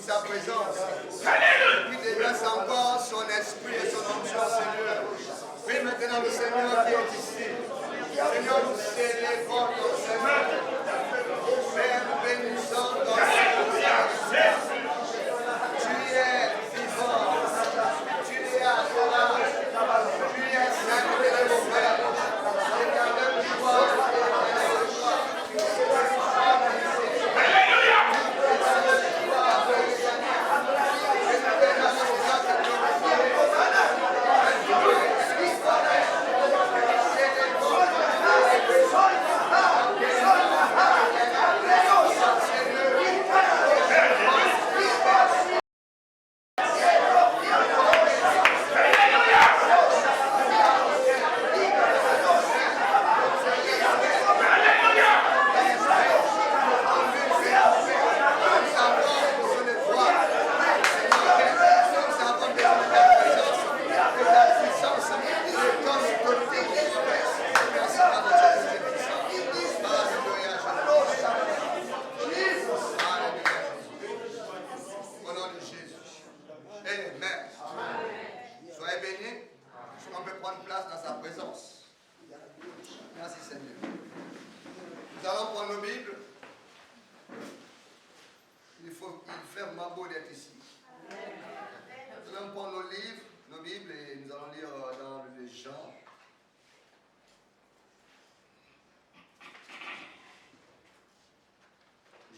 sa présence. Puis déverse encore son esprit et son onction, Seigneur. Prie maintenant le Seigneur qui est ici. Seigneur, nous célébrons ton Seigneur. Père, nous bénissons ton Seigneur. Tu es vivant. Tu es adorable. Tu es saint de mon Père. L'éternel du roi.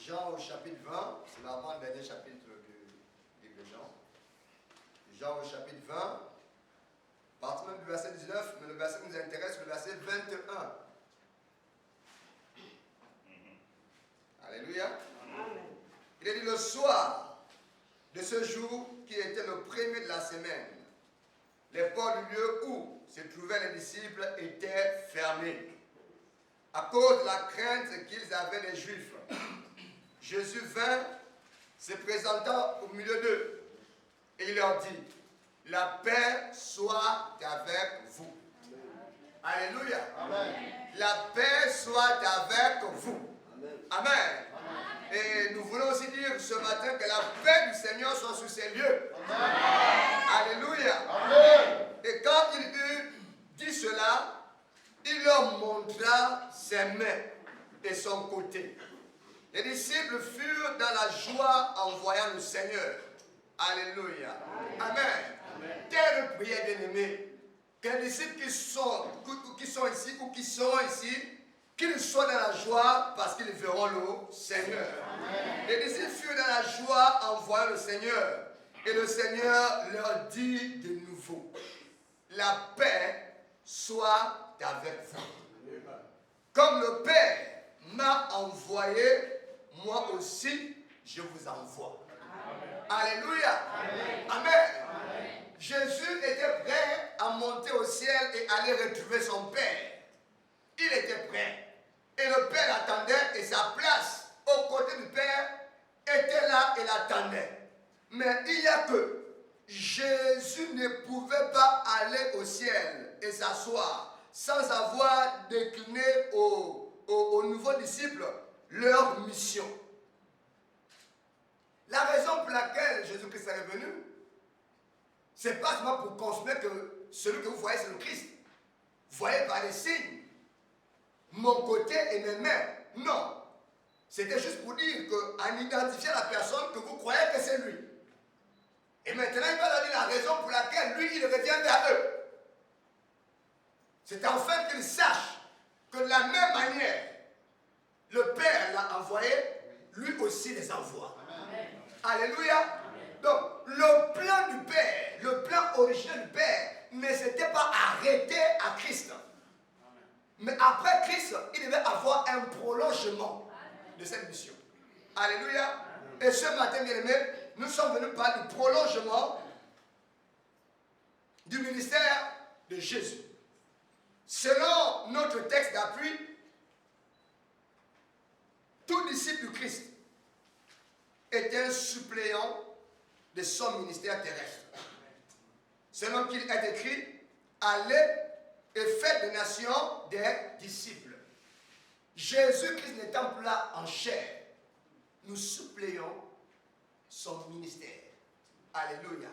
Jean au chapitre 20, c'est l'avant-dernier chapitre du livre de Jean. Jean au chapitre 20, partir même du verset 19, mais le verset qui nous intéresse, le verset 21. Alléluia. Amen. Il est dit le soir de ce jour qui était le premier de la semaine, les portes du lieu où se trouvaient les disciples étaient fermées à cause de la crainte qu'ils avaient des Juifs. Jésus vint, se présentant au milieu d'eux, et il leur dit, la paix soit avec vous. Alléluia. Amen. La paix soit avec vous. Amen. Amen. Et nous voulons aussi dire ce matin que la paix du Seigneur soit sur ces lieux. Amen. Alléluia. Amen. Et quand il eut dit cela, il leur montra ses mains et son côté. Les disciples furent dans la joie en voyant le Seigneur. Alléluia. Amen. Amen. Telle prière bien-aimée, que les disciples qui sont ici ou qui seront ici, qu'ils soient dans la joie parce qu'ils verront le Seigneur. Amen. Les disciples furent dans la joie en voyant le Seigneur. Et le Seigneur leur dit de nouveau, la paix soit avec vous. Comme le Père m'a envoyé, moi aussi, je vous envoie. Amen. Alléluia. Amen. Amen. Amen. Jésus était prêt à monter au ciel et aller retrouver son Père. Il était prêt. Et le Père l'attendait et sa place aux côtés du Père était là et l'attendait. Mais il y a que Jésus ne pouvait pas aller au ciel et s'asseoir sans avoir décliné aux nouveaux disciples leur mission. La raison pour laquelle Jésus-Christ est venu, ce n'est pas seulement pour confirmer que celui que vous voyez c'est le Christ. Vous voyez par les signes, mon côté et mes mains. Non. C'était juste pour dire qu'en identifiant la personne que vous croyez que c'est lui. Et maintenant, il va donner la raison pour laquelle lui, il revient vers eux. C'est en fait qu'ils sachent que de la même manière, le Père l'a envoyé, lui aussi les envoie. Amen. Alléluia. Amen. Donc, le plan du Père, le plan originel du Père, ne s'était pas arrêté à Christ. Amen. Mais après Christ, il devait avoir un prolongement de cette mission. Alléluia. Amen. Et ce matin, bien aimé, nous sommes venus parler du prolongement du ministère de Jésus. Selon notre texte d'appui, tout disciple du Christ est un suppléant de son ministère terrestre. Selon qu'il est écrit, allez et faites des nations des disciples. Jésus-Christ n'étant plus là en chair, nous suppléons son ministère. Alléluia.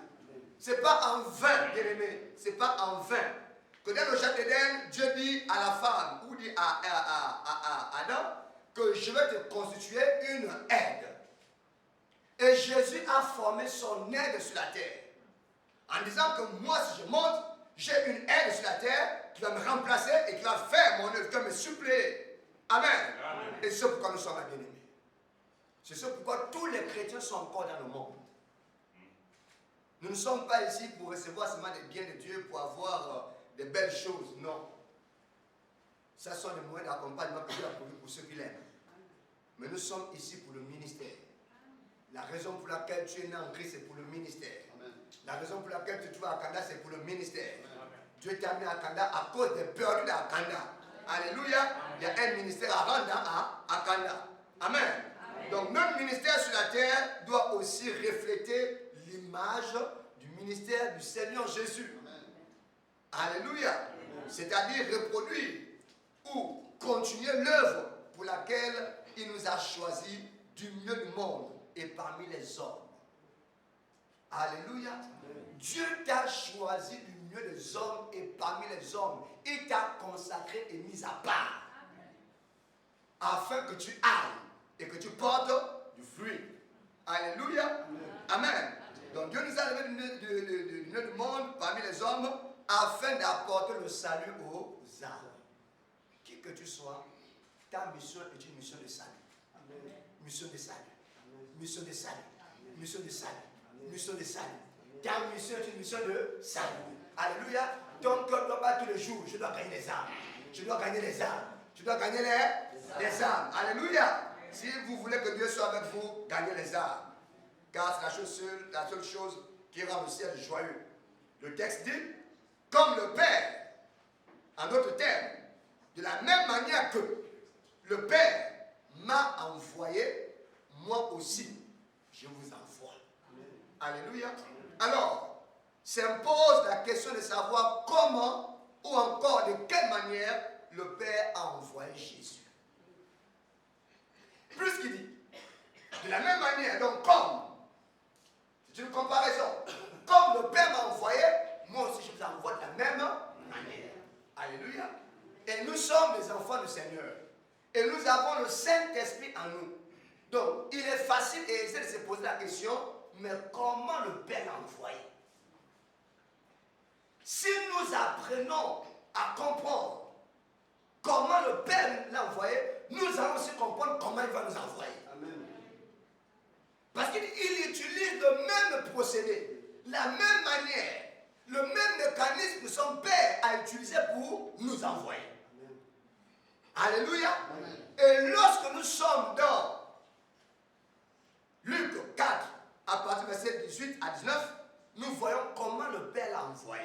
Ce n'est pas en vain, bien-aimé, ce n'est pas en vain que dans le jardin d'Éden, Dieu dit à la femme, ou dit à Adam, que je vais te constituer une aide. Et Jésus a formé son aide sur la terre. En disant que moi, si je monte, j'ai une aide sur la terre qui va me remplacer et qui va faire mon œuvre, qui va me suppléer. Amen. Amen. Et c'est pourquoi nous sommes bien-aimés. C'est ce pourquoi tous les chrétiens sont encore dans le monde. Nous ne sommes pas ici pour recevoir seulement des biens de Dieu, pour avoir des belles choses. Non. Ce sont les moyens d'accompagnement que Dieu a prévu pour ceux qui l'aiment. Mais nous sommes ici pour le ministère. La raison pour laquelle tu es né en Christ, c'est pour le ministère. Amen. La raison pour laquelle tu te trouves à Kanda, c'est pour le ministère. Amen. Dieu t'a mis à Kanda à cause des perdus d'Akanda. Alléluia. Amen. Il y a un ministère à rendre à Kanda. Amen. Amen. Donc notre ministère sur la terre doit aussi refléter l'image du ministère du Seigneur Jésus. Amen. Alléluia. C'est-à-dire reproduire ou continuer l'œuvre pour laquelle il nous a choisis du milieu du monde et parmi les hommes. Alléluia. Amen. Dieu t'a choisi du milieu des hommes et parmi les hommes. Il t'a consacré et mis à part. Amen. Afin que tu ailles et que tu portes du fruit. Alléluia. Amen. Amen. Donc Dieu nous a levé du milieu du monde parmi les hommes afin d'apporter le salut aux âmes. Qui que tu sois, ta mission est une mission de salut. Amen. Mission de salut. Amen. Mission de salut. Amen. Mission de salut. Amen. Mission de salut. Amen. Ta mission est une mission de salut. Amen. Alléluia. Ton cœur ne doit pas tous les jours. Je dois gagner les âmes. Je dois gagner les âmes. Je dois gagner les âmes. Alléluia. Si vous voulez que Dieu soit avec vous, gagnez les âmes. Car c'est la seule chose qui rend le ciel joyeux. Le texte dit, comme le Père, en d'autres termes, de la même manière que le Père m'a envoyé, moi aussi, je vous envoie. Amen. Alléluia. Alors, s'impose la question de savoir comment ou encore de quelle manière le Père a envoyé Jésus. Plus qu'il dit, de la même manière, donc comme, c'est une comparaison, comme le Père m'a envoyé, moi aussi je vous envoie de la même manière. Alléluia. Et nous sommes les enfants du Seigneur. Et nous avons le Saint-Esprit en nous. Donc, il est facile et aisé de se poser la question, mais comment le Père l'a envoyé? Si nous apprenons à comprendre comment le Père l'a envoyé, nous allons aussi comprendre comment il va nous envoyer. Amen. Parce qu'il utilise le même procédé, la même manière, le même mécanisme que son Père a utilisé pour nous envoyer. Amen. Alléluia. Amen. Et lorsque nous sommes dans Luc 4, à partir du verset 18 à 19, nous voyons comment le Père l'a envoyé.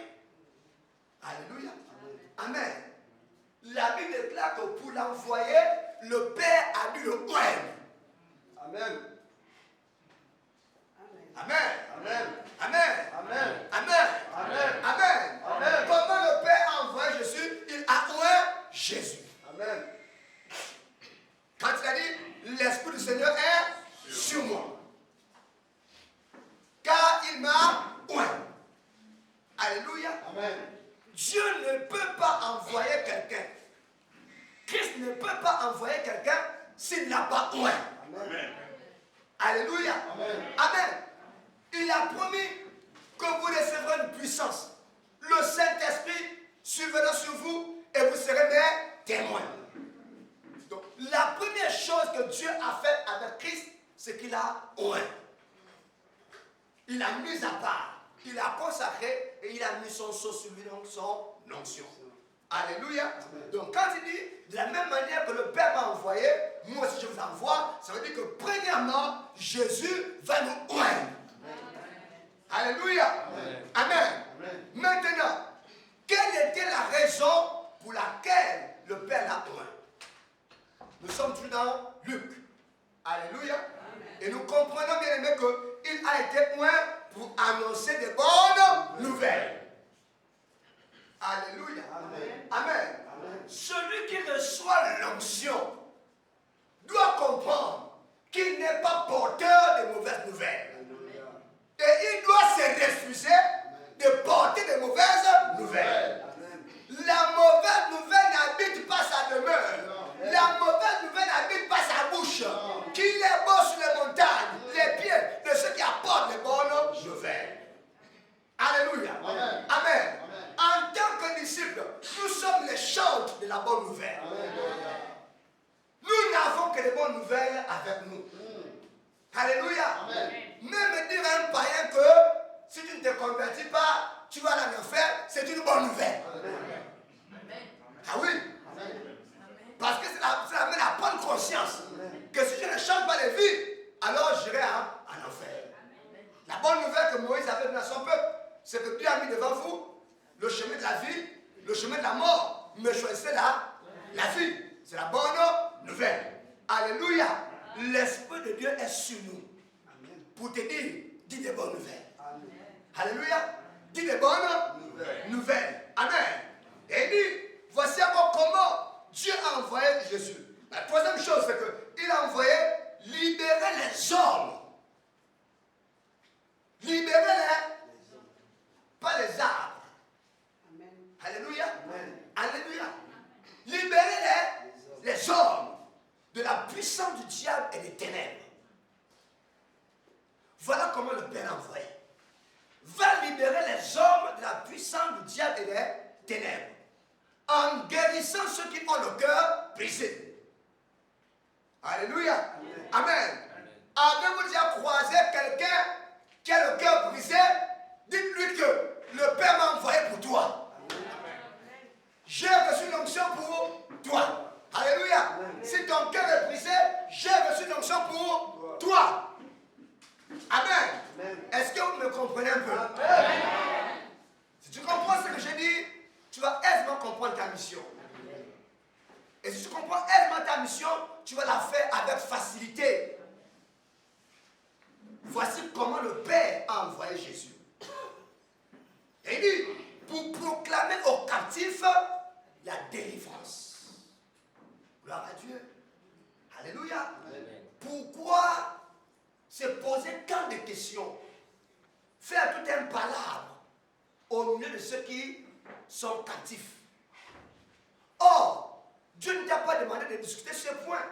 Alléluia. Amen. Amen. La Bible déclare que pour l'envoyer, le Père a dû le oindre. Amen. Amen. Amen. Amen. Amen. Amen. Amen. Amen. Amen. Comment le Père a envoyé Jésus? Il a oint Jésus. Amen. Quand il a dit, l'Esprit du Seigneur est sur moi. Car il m'a oint. Alléluia. Amen. Dieu ne peut pas envoyer quelqu'un. Christ ne peut pas envoyer quelqu'un s'il n'a pas oint. Amen. Alléluia. Amen. Amen. Il a promis que vous recevrez une puissance. Le Saint-Esprit surviendra sur vous et vous serez mes témoins. Donc, la première chose que Dieu a faite avec Christ, c'est qu'il a oint. Il a mis à part. Il a consacré et il a mis son sceau sur lui, donc son onction. Alléluia. Amen. Donc quand il dit, de la même manière que le Père m'a envoyé, moi aussi je vous envoie, ça veut dire que premièrement, Jésus va nous oindre. Alléluia. Amen. Amen. Amen. Maintenant, quelle était la raison pour laquelle le Père l'a oint? Nous sommes tous dans Luc. Alléluia. Amen. Et nous comprenons bien aimé qu'il a été oint pour annoncer de bonnes nouvelles. Alléluia. Amen. Amen. Amen. Celui qui reçoit l'onction doit comprendre qu'il n'est pas porteur de mauvaises nouvelles. bonne nouvelle. Alléluia. Nous n'avons que des bonnes nouvelles avec nous. Alléluia. Amen. Même dire à un païen que si tu ne te convertis pas, tu vas aller en enfer, c'est une bonne nouvelle. Ah oui. Parce que ça amène à prendre conscience que si je ne change pas de vie, alors j'irai en enfer. La bonne nouvelle que Moïse avait donnée à son peuple, c'est que Dieu a mis devant vous le chemin de la vie, le chemin de la mort. Mais choisissez la vie. C'est la bonne nouvelle. Alléluia. L'Esprit de Dieu est sur nous. Pour te dire, dis des bonnes nouvelles. Alléluia. Dis des bonnes nouvelles. Amen. Et il dit, voici encore comment Dieu a envoyé Jésus. La troisième chose, c'est qu'il a envoyé libérer les hommes. Libérer pas les arbres. Alléluia. Alléluia. Libérer les hommes de la puissance du diable et des ténèbres. Voilà comment le Père a envoyé. Va libérer les hommes de la puissance du diable et des ténèbres. En guérissant ceux qui ont le cœur brisé. Alléluia. Amen. Avez-vous déjà croisé quelqu'un qui a le cœur brisé? Dites-lui que le Père m'a envoyé pour toi. J'ai reçu l'onction pour toi. Alléluia. Si ton cœur est brisé, j'ai reçu l'onction pour toi. Amen. Est-ce que vous me comprenez un peu? Si tu comprends ce que j'ai dit, tu vas aisément comprendre ta mission. Et si tu comprends aisément ta mission, tu vas la faire avec facilité. Voici comment le Père a envoyé Jésus. Et il dit, pour proclamer aux captifs la délivrance. Gloire à Dieu. Alléluia. Pourquoi se poser tant de questions? Faire tout un palabre au milieu de ceux qui sont captifs. Or, Dieu ne t'a pas demandé de discuter ce point,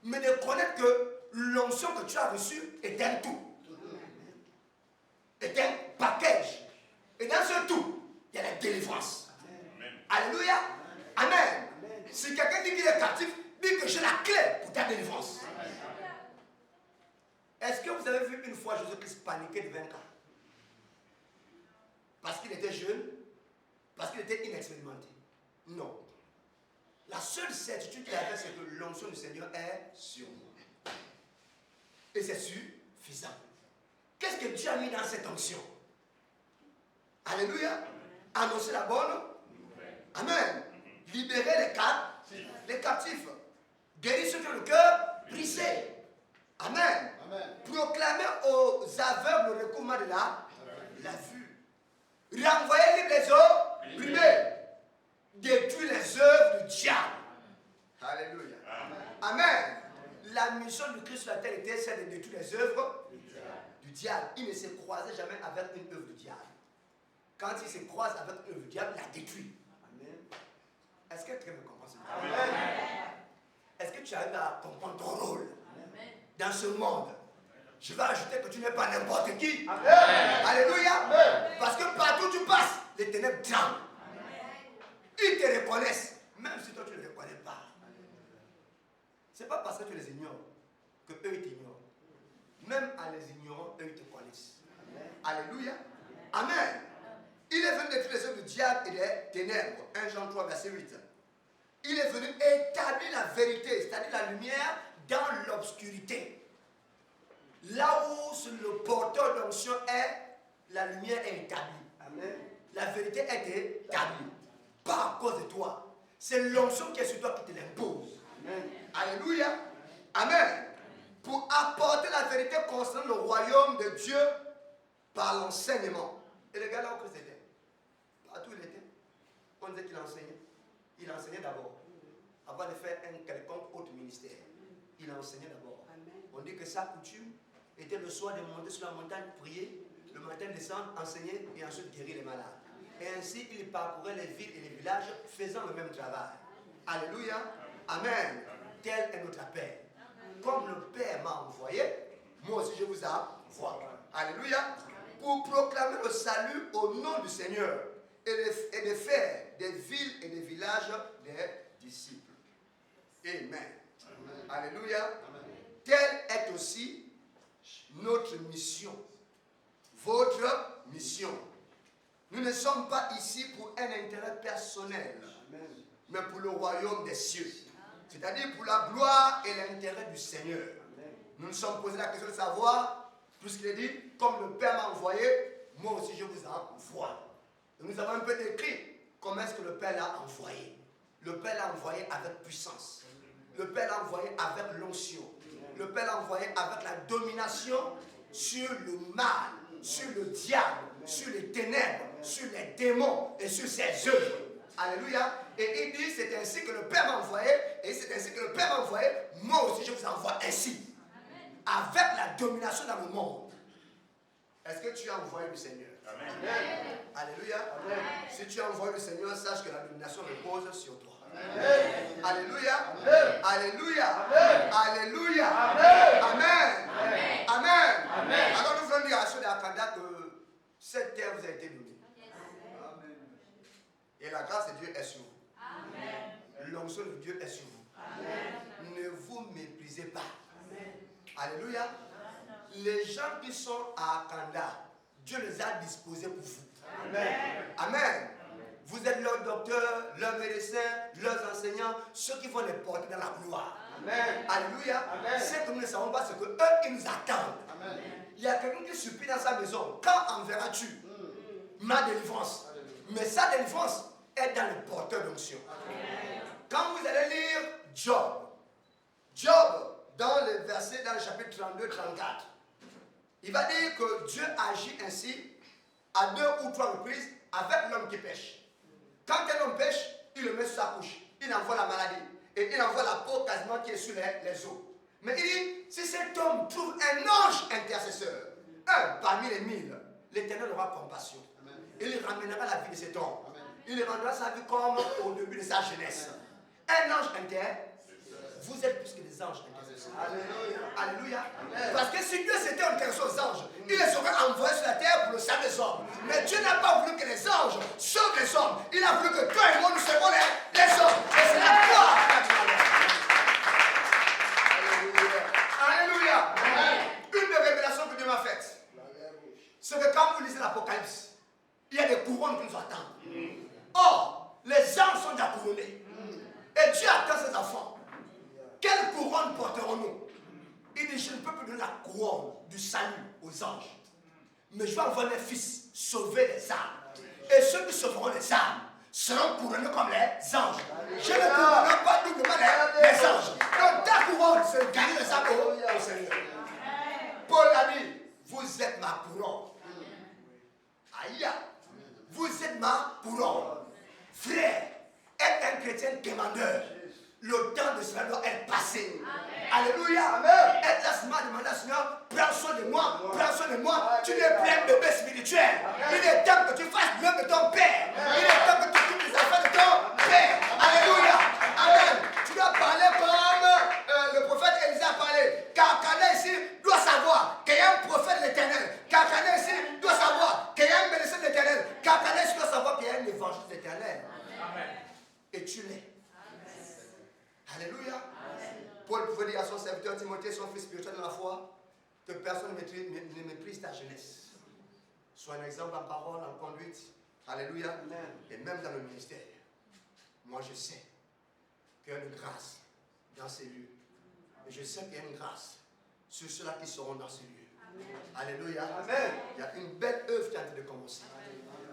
mais de connaître que l'onction que tu as reçue est un tout. Est un package. Et dans ce tout, il y a la délivrance. Alléluia. Amen. Si quelqu'un dit qu'il est captif, dis que j'ai la clé pour ta délivrance. Est-ce que vous avez vu une fois Jésus-Christ paniquer devant un cas? Parce qu'il était jeune? Parce qu'il était inexpérimenté? Non. La seule certitude qu'il avait, c'est que l'onction du Seigneur est sur moi. Et c'est suffisant. Qu'est-ce que Dieu a mis dans cette onction? Alléluia. Annoncer la bonne. Amen. Libérer les captifs. Guérir ceux qui ont le cœur brisé. Amen. Proclamer aux aveugles le recouvrement de la vue. Renvoyer libre les opprimés. Détruire les œuvres du diable. Alléluia. Amen. La mission du Christ sur la terre était celle de détruire les œuvres du diable. Il ne se croisait jamais avec une œuvre du diable. Quand il se croise avec une œuvre du diable, il la détruit. Amen. Est-ce que tu me comprends? Est-ce que tu arrives à comprendre ton rôle dans ce monde? Je vais ajouter que tu n'es pas n'importe qui. Amen. Alléluia. Amen. Parce que partout où tu passes, les ténèbres tremblent. Ils te reconnaissent, même si toi tu ne les reconnais pas. Ce n'est pas parce que tu les ignores que eux ils t'ignorent. Même en les ignorant, eux ils te connaissent. Amen. Alléluia. Amen. Il est venu détruire les œuvres du diable et des ténèbres. 1 Jean 3, verset 8. Il est venu établir la vérité, c'est-à-dire la lumière, dans l'obscurité. Là où le porteur d'onction est, la lumière est établie. Amen. La vérité est établie. Pas à cause de toi. C'est l'onction qui est sur toi qui te l'impose. Alléluia. Amen. Pour apporter la vérité concernant le royaume de Dieu par l'enseignement. Et le gars là où Christ était, partout il était, on disait qu'il enseignait. Il enseignait d'abord. Avant de faire un quelconque autre ministère. Il enseignait d'abord. On dit que sa coutume était le soir de monter sur la montagne, prier, le matin descendre, enseigner et ensuite guérir les malades. Et ainsi, il parcourait les villes et les villages faisant le même travail. Alléluia. Amen. Tel est notre appel. Comme le Père m'a envoyé, moi aussi je vous envoie. Alléluia. Pour proclamer le salut au nom du Seigneur et de faire des villes et des villages des disciples. Amen. Alléluia. Telle est aussi notre mission. Votre mission. Nous ne sommes pas ici pour un intérêt personnel, mais pour le royaume des cieux. C'est-à-dire pour la gloire et l'intérêt du Seigneur. Nous nous sommes posé la question de savoir, puisqu'il est dit, comme le Père m'a envoyé, moi aussi je vous envoie. Nous avons un peu décrit comment est-ce que le Père l'a envoyé. Le Père l'a envoyé avec puissance. Le Père l'a envoyé avec l'onction. Le Père l'a envoyé avec la domination sur le mal, sur le diable, sur les ténèbres, sur les démons et sur ses œuvres. Alléluia. Et il dit, c'est ainsi que le Père m'a envoyé, et c'est ainsi que le Père m'a envoyé, moi aussi je vous envoie ainsi. Avec la domination dans le monde. Est-ce que tu as envoyé le Seigneur? Amen. Alléluia. Amen. Si tu as envoyé le Seigneur, sache que la domination repose sur toi. Amen. Alléluia. Amen. Alléluia. Amen. Alléluia. Amen. Amen. Amen. Amen. Amen. Alors nous voulons dire à ceux de Akanda que cette terre vous a été donnée. Amen. Et la grâce de Dieu est sur vous. Amen. L'onction de Dieu est sur vous. Amen. Ne vous méprisez pas. Amen. Alléluia. Les gens qui sont à Akanda, Dieu les a disposés pour vous. Amen. Amen. Vous êtes leurs docteurs, leurs médecins, leurs enseignants, ceux qui vont les porter dans la gloire. Amen. Alléluia. Ce que nous ne savons pas, c'est qu'eux, ils nous attendent. Amen. Il y a quelqu'un qui supplie dans sa maison. Quand enverras-tu ma délivrance? Mais sa délivrance est dans le porteur d'onction. Quand vous allez lire Job, dans le verset, dans le chapitre 32-34, il va dire que Dieu agit ainsi à 2 ou 3 reprises avec l'homme qui pêche. Quand un homme pêche, il le met sur sa couche. Il envoie la maladie. Et il envoie la peau quasiment qui est sur les os. Mais il dit, si cet homme trouve un ange intercesseur, un parmi les 1000, l'Éternel aura compassion. Amen. Il ramènera la vie de cet homme. Amen. Il rendra sa vie comme au début de sa jeunesse. Amen. Un ange intercesseur. Vous êtes plus que des anges intercesseurs. Alléluia. Alléluia. Amen. Parce que si Dieu s'était intéressé aux anges, il les aurait envoyés sur la terre pour le salut des hommes. Mais Dieu n'a pas voulu que les anges sauvent les hommes. Il a voulu que toi et moi nous servons les hommes. Et c'est la gloire. Alléluia. Alléluia. Une des révélations que Dieu m'a faites, c'est que quand vous lisez l'Apocalypse, il y a des couronnes qui nous attendent. Or, les anges sont déjà couronnés. Et Dieu attend ses enfants. Quelle couronne porterons-nous? Il dit, je ne peux plus donner la couronne du salut aux anges. Mais je vais envoyer mes fils sauver les âmes. Et ceux qui sauveront les âmes seront couronnés comme les anges. Je ne couronnerai pas doublement les anges. Donc ta couronne, c'est gagner les âmes au Seigneur. Paul a dit, vous êtes ma couronne. Aïe, vous êtes ma couronne. Frère, être un chrétien demandeur. Le temps de cela doit être passé. Amen. Alléluia. Amen. Être là seulement demander à Seigneur, prends soin de moi, prends soin de moi. Amen. Tu es plein de bébé spirituel. Amen. Il est temps que tu fasses l'œuvre de ton Père. Amen. Il est temps que tu occupes les affaires de ton Père. Alléluia. Amen. Tu dois parler comme le prophète Élisée a parlé. Quelqu'un ici doit savoir qu'il y a un prophète de l'Éternel. Quelqu'un ici doit savoir qu'il y a un médecin de l'Éternel. Quelqu'un ici doit savoir qu'il y a un évangile de l'Éternel. Et tu l'es. Alléluia. Amen. Paul pouvait dire à son serviteur Timothée, son fils spirituel dans la foi, que personne ne méprise ta jeunesse. Sois un exemple en parole, en conduite. Alléluia. Amen. Et même dans le ministère. Moi je sais qu'il y a une grâce dans ces lieux. Et je sais qu'il y a une grâce sur ceux-là qui seront dans ces lieux. Amen. Alléluia. Amen. Il y a une belle œuvre qui est en train de commencer.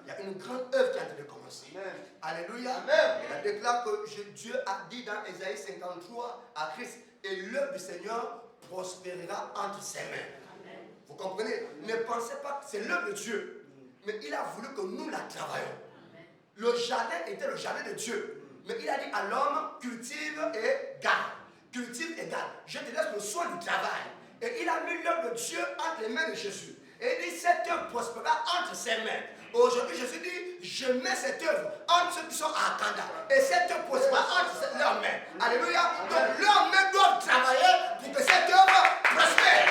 Il y a une grande œuvre qui est en train de commencer. Amen. Alléluia. Amen. Il déclare que Dieu a dit dans Ésaïe 53 à Christ, et l'œuvre du Seigneur prospérera entre ses mains. Amen. Vous comprenez? Ne pensez pas que c'est l'œuvre de Dieu, mais il a voulu que nous la travaillions. Amen. Le jardin était le jardin de Dieu, mais il a dit à l'homme, cultive et garde. Cultive et garde. Je te laisse le soin du travail. Et il a mis l'œuvre de Dieu entre les mains de Jésus. Et il dit, cette œuvre prospérera entre ses mains. Aujourd'hui, Jésus dit, je mets cette œuvre entre ceux qui sont à Akanda. Et cette œuvre prospérera entre leurs mains. Alléluia. Donc leurs mains doivent travailler pour que cette œuvre prospère.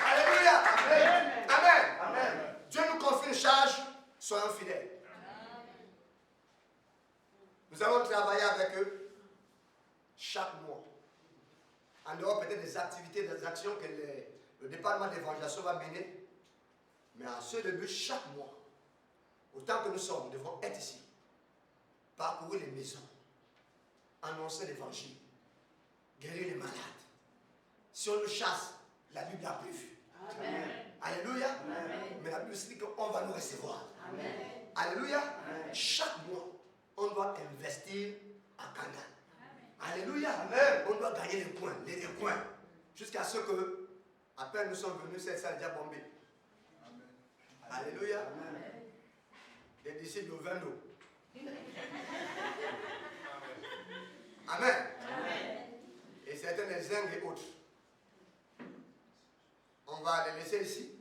Alléluia. Amen. Amen. Amen. Dieu nous confie une charge, soyons fidèles. Nous allons travailler avec eux chaque mois. En dehors peut-être des activités, des actions que le département d'évangélisation va mener. Mais en ce début, chaque mois, autant que nous sommes, nous devons être ici. Parcourir les maisons. Annoncer l'évangile. Guérir les malades. Si on nous chasse, la Bible l'a prévu. Amen. Alléluia. Amen. Mais la Bible dit qu'on va nous recevoir. Amen. Alléluia. Amen. Chaque mois, on doit investir à Canaan. Alléluia. Amen. On doit gagner les points, les coins. Jusqu'à ce que, après nous sommes venus, c'est ça déjà bombé. Alléluia. Amen. Les disciples de 20 eaux. Amen. Amen. Et certains les zingues et autres. On va les laisser ici.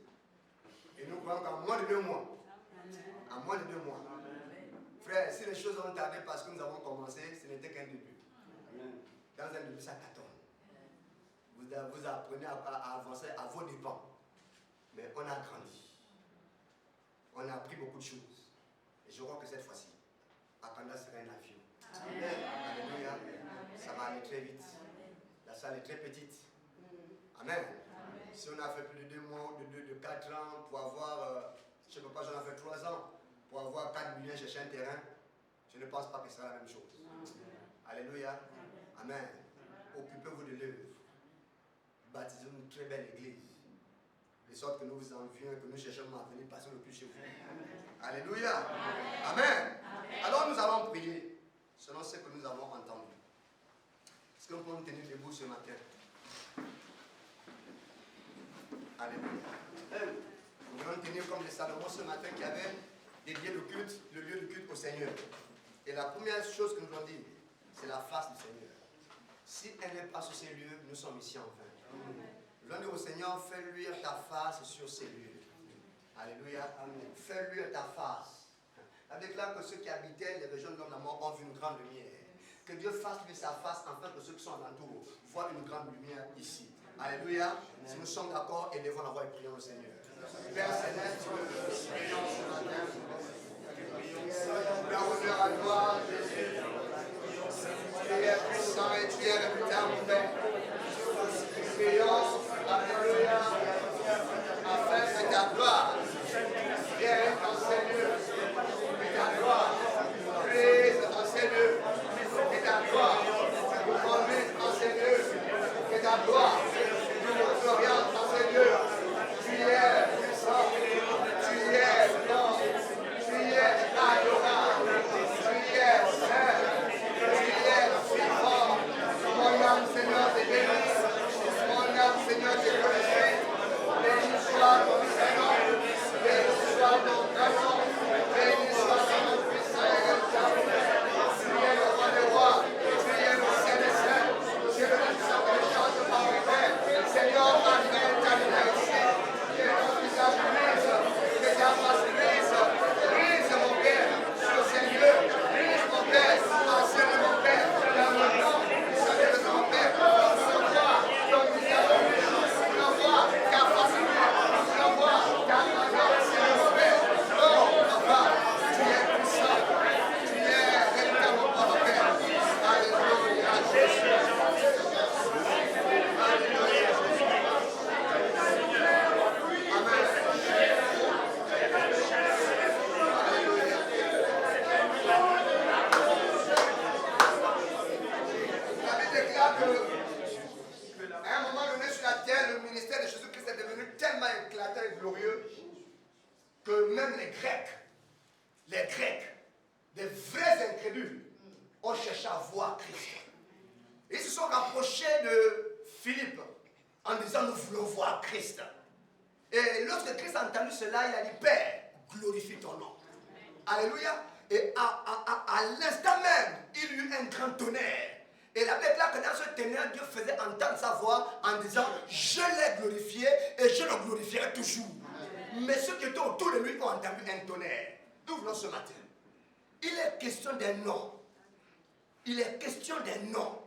Et nous croyons qu'en moins de 2 mois. En moins de 2 mois. Frère, si les choses ont tardé parce que nous avons commencé, ce n'était qu'un début. Dans un début, ça tâtonne. Vous apprenez à avancer à vos dépens. Mais on a grandi. On a appris beaucoup de choses. Et je crois que cette fois-ci, Akanda sera un avion. Alléluia. Ça va aller très vite. La salle est très petite. Amen. Si on a fait plus de 2 mois ou de 4 ans pour avoir, je ne sais pas, j'en ai fait 3 ans, pour avoir 4 millions chercher un terrain, je ne pense pas que ce sera la même chose. Alléluia. Amen. Occupez-vous de l'œuvre. Baptisez une très belle église. De sorte que nous vous envions, que nous cherchons à venir passer le plus chez vous. Alléluia. Amen. Alors nous allons prier selon ce que nous avons entendu. Est-ce que nous pouvons nous tenir debout ce matin? Alléluia. Nous allons tenir comme les Salomon ce matin qui avait dédié le lieu de culte au Seigneur. Et la première chose que nous allons dire, c'est la face du Seigneur. Si elle n'est pas sur ces lieux, nous sommes ici en vain. Nous allons dire au Seigneur, fais luire ta face sur ces lieux. Alléluia. Amen. Fais luire ta face. Elle déclare que ceux qui habitaient les régions de l'homme de la mort ont vu une grande lumière. Que Dieu fasse luire sa face afin que ceux qui sont alentour voient une grande lumière ici. Alléluia. Si nous sommes d'accord, élevons la voix et prions le Seigneur. Père Céleste, prions ce matin. La honneur à toi, Jésus. Tu es puissant et tu es redoutable, mon Père. Prions, alléluia, afin que ta gloire vienne dans ces lieux. Que ta gloire brise dans ces lieux. Que ta gloire nous conduise dans ces lieux. Que ta gloire nous oriente dans ces lieux. Tu es puissant, tu es grand, tu es adorable, tu es saint, tu es vivant. Mon âme, Seigneur, te bénit. Mon âme, Seigneur, te glorifie. Béni soit ton Seigneur, béni soit ton grand, béni soit ton puissant et redoutable. Tu es le roi des rois, tu es le saint des saints, tu es le puissant que les chances par le Père. Seigneur, amène ta lumière ici. Que ton visage brise, que ta face brise, brise mon Père sur ces lieux, brise mon Père, enseigne mon Père, dans le nom du Seigneur de mon Père. Ton visage brise, on voit ta face brise, on voit ta grandeur, Seigneur mon Père. Oh, papa, tu es puissant, tu es véritablement mon Père. Alléluia, Jésus. Alléluia, Jésus. À un moment donné sur la terre, le ministère de Jésus-Christ est devenu tellement éclatant et glorieux que même les Grecs, des vrais incrédules, ont cherché à voir Christ. Ils se sont rapprochés de Philippe en disant nous voulons voir Christ. Et lorsque Christ a entendu cela, il a dit Père, glorifie ton nom. Alléluia. Et à l'instant même, il y eut un grand tonnerre. Et la Bible déclare que dans ce tonnerre, Dieu faisait entendre sa voix en disant je l'ai glorifié et je le glorifierai toujours. Mais ceux qui étaient autour de lui ont entendu un tonnerre. Nous voulons ce matin. Il est question d'un nom. Il est question d'un nom.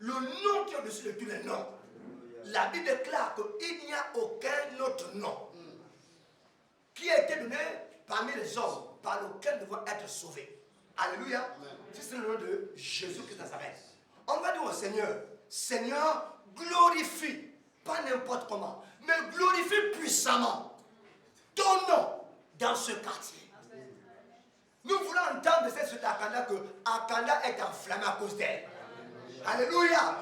Le nom qui est au-dessus de tous les noms. La Bible déclare qu'il n'y a aucun autre nom qui a été donné parmi les hommes par lequel nous devons être sauvés. Alléluia. C'est le nom de Jésus-Christ de Nazareth. On va dire au Seigneur, Seigneur, glorifie, pas n'importe comment, mais glorifie puissamment ton nom dans ce quartier. Nous voulons entendre de cette suite d'Akanda que Akanda est enflammé à cause d'elle. Alléluia.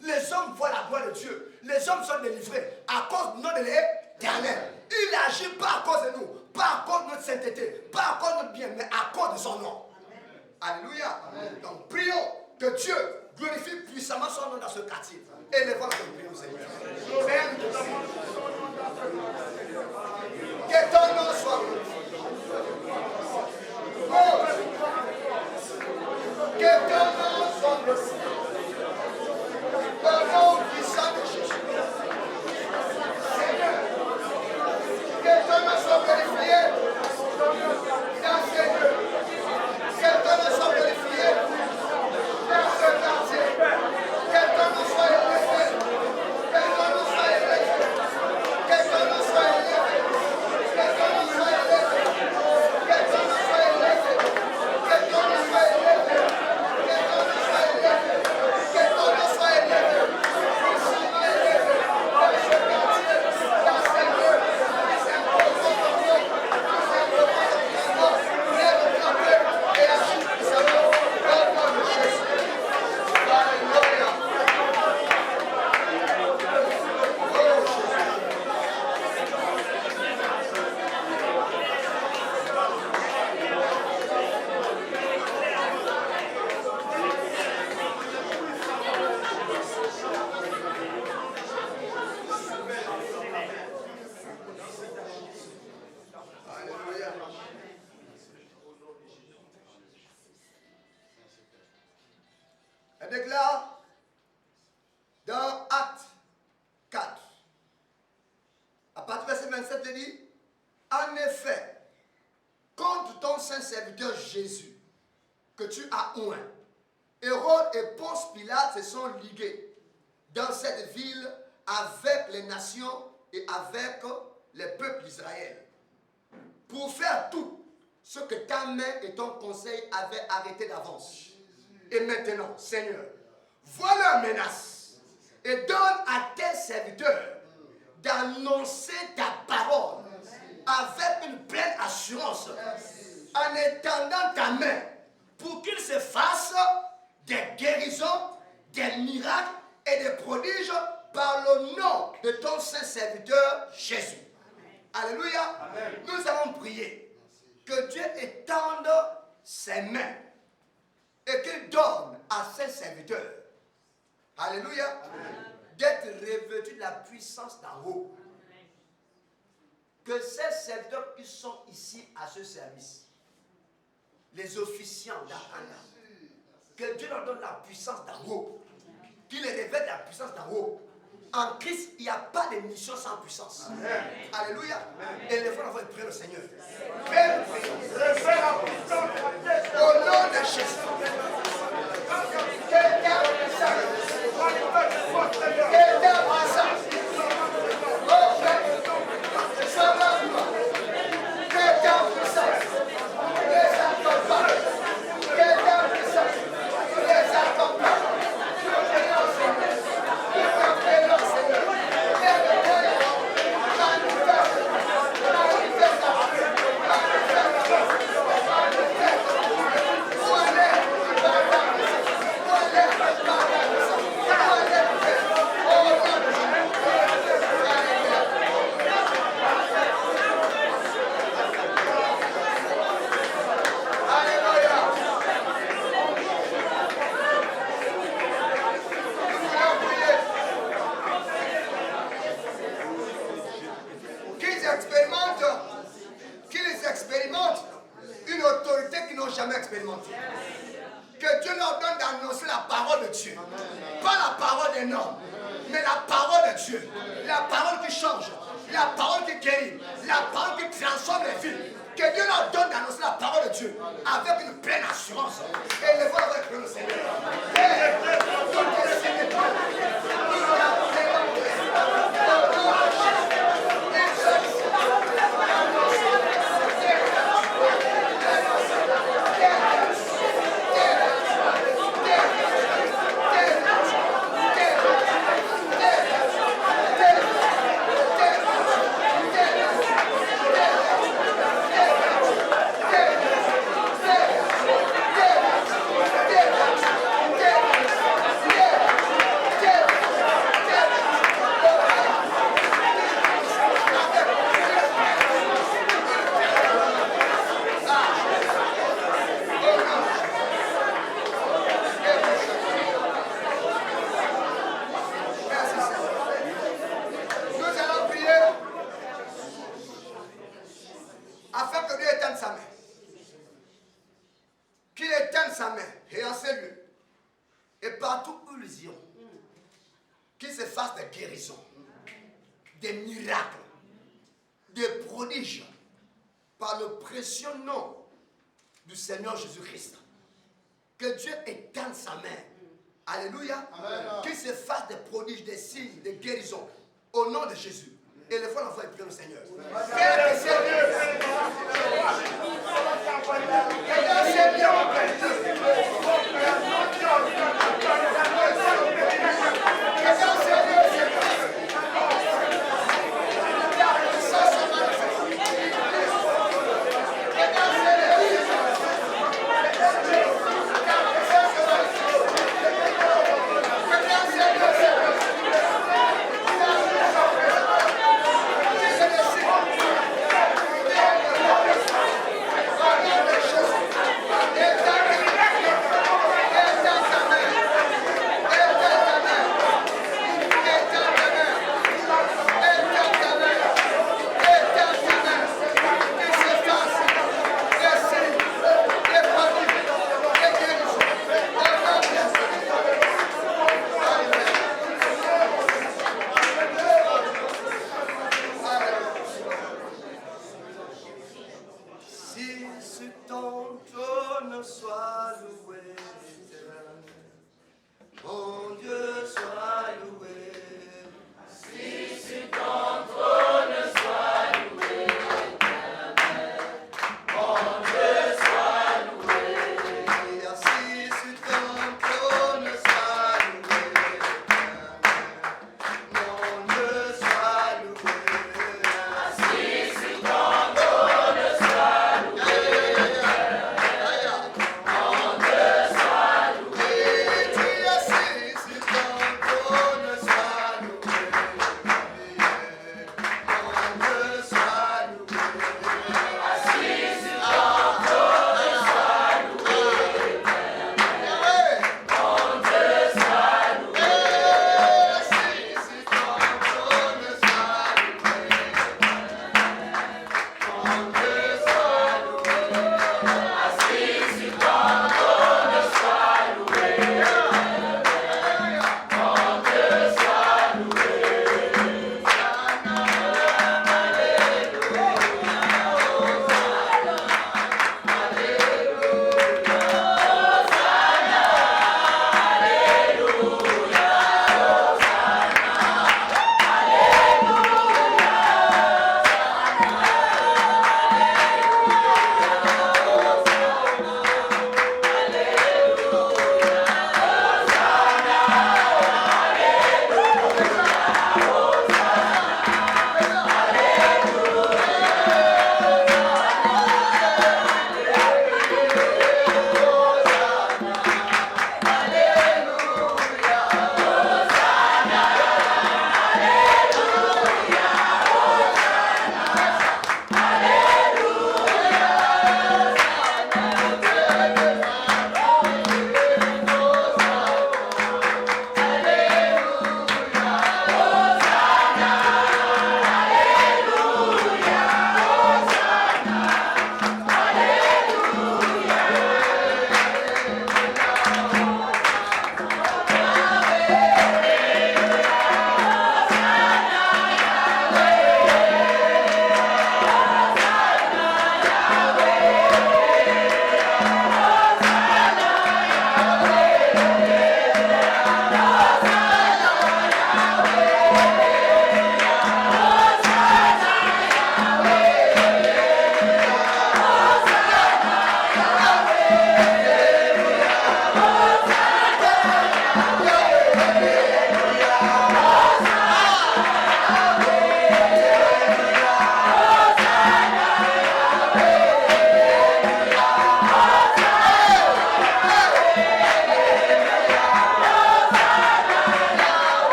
Les hommes voient la gloire de Dieu. Les hommes sont délivrés à cause du nom de l'Éternel. Il n'agit pas à cause de nous, pas à cause de notre sainteté, pas à cause de notre bien, mais à cause de son nom. Alléluia. Donc prions que Dieu glorifie puissamment son nom dans ce quartier. Élevons la prière au Seigneur. Père, que ton nom soit glorifié. Oh, que ton nom soit glorifié. Au nom puissant de Jésus. Seigneur, que ton nom soit glorifié dans ces lieux. Que ton nom soit glorifié dans ce quartier. Que ton nom soit élevé. Que ton nom soit élevé. Que ton nom soit élevé. Que ton nom soit élevé. Que ton nom soit élevé. Que ton nom soit élevé. Que ton nom soit élevé. Que ton nom soit élevé. Puissamment élevé dans ce quartier, dans ces lieux. C'est pour ton nom. C'est pour ton nom. Lève ta main et agis puissamment au nom de Jésus. Alléluia. Oh Jésus. Alléluia. Elle déclare dans Actes 4, à partir du verset 27, elle dit, en effet, contre ton saint serviteur Jésus, que tu as oint, Hérode et Ponce Pilate se sont ligués dans cette ville avec les nations et avec les peuples d'Israël, pour faire tout ce que ta main et ton conseil avaient arrêté d'avance. Et maintenant, Seigneur, vois leurs menaces et donne à tes serviteurs d'annoncer ta parole avec une pleine assurance, en étendant ta main pour qu'il se fasse des guérisons, des miracles et des prodiges par le nom de ton saint serviteur Jésus. Alléluia. Amen. Nous allons prier que Dieu étende ses mains et qu'il donne à ses serviteurs, alléluia, d'être revêtus de la puissance d'en haut. Que ces serviteurs qui sont ici à ce service, les officiants d'Akanda, que Dieu leur donne la puissance d'en haut, qu'il les revête de la puissance d'en haut. En Christ, il n'y a pas de mission sans puissance. Amen. Alléluia. Et les frères vont prier le Seigneur. Père, au nom de Jésus. Que ta puissance. Que ta puissance. Oh Père, ça va. Que ta puissance les accompagne. Que ta puissance les accompagne. Qu'ils expérimentent une autorité qu'ils n'ont jamais expérimentée. Que Dieu leur donne d'annoncer la parole de Dieu. Pas la parole d'un homme, mais la parole de Dieu. La parole qui change, la parole qui guérit, la parole qui transforme les vies. Que Dieu leur donne d'annoncer la parole de Dieu avec une pleine assurance. Et les voir avec le Seigneur. étende sa main. Qu'il étende sa main. Et en ces lieux. Et partout où ils iront. Qu'il se fasse des guérisons. Des miracles. Des prodiges. Par le précieux nom du Seigneur Jésus-Christ. Que Dieu étende sa main. Alléluia. Qu'il se fasse des prodiges, des signes, des guérisons. Au nom de Jésus. Et les fois l'enfant et prier le Seigneur.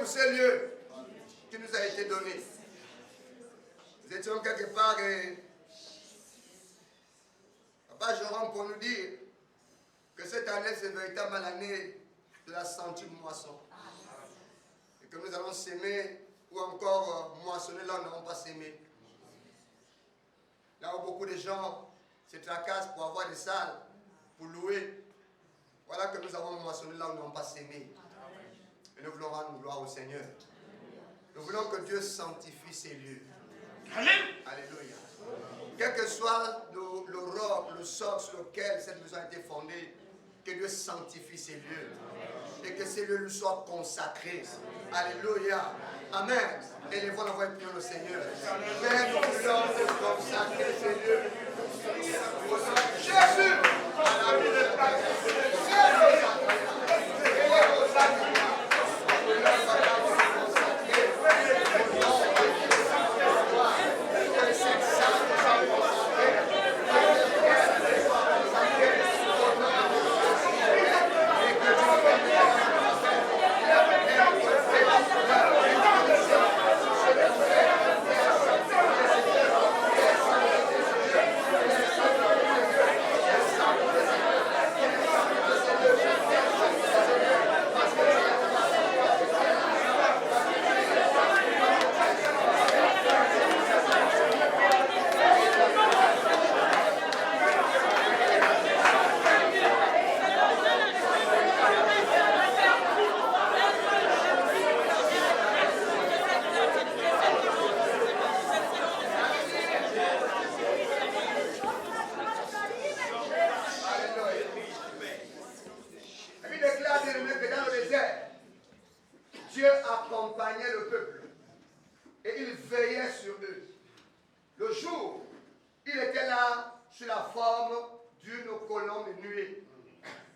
pour ce lieu qui nous a été donné. Nous étions quelque part et Papa Jérôme pour nous dire que cette année, c'est véritablement l'année de la centuple moisson. Et que nous allons s'aimer ou encore moissonner là où nous n'avons pas s'aimé. Là où beaucoup de gens se tracassent pour avoir des salles, pour louer. Voilà que nous avons moissonné là où nous n'avons pas s'aimé. Et nous voulons rendre gloire au Seigneur. Nous voulons que Dieu sanctifie ces lieux. Alléluia. Quel que soit le roc, le socle sur lequel cette maison a été fondée, que Dieu sanctifie ces lieux. Et que ces lieux lui soient consacrés. Alléluia. Amen. Et les voix l'envoient prier au Seigneur. Père, nous voulons consacrer ces lieux. Jésus. Dieu accompagnait le peuple et il veillait sur eux. Le jour, il était là sous la forme d'une colonne de nuée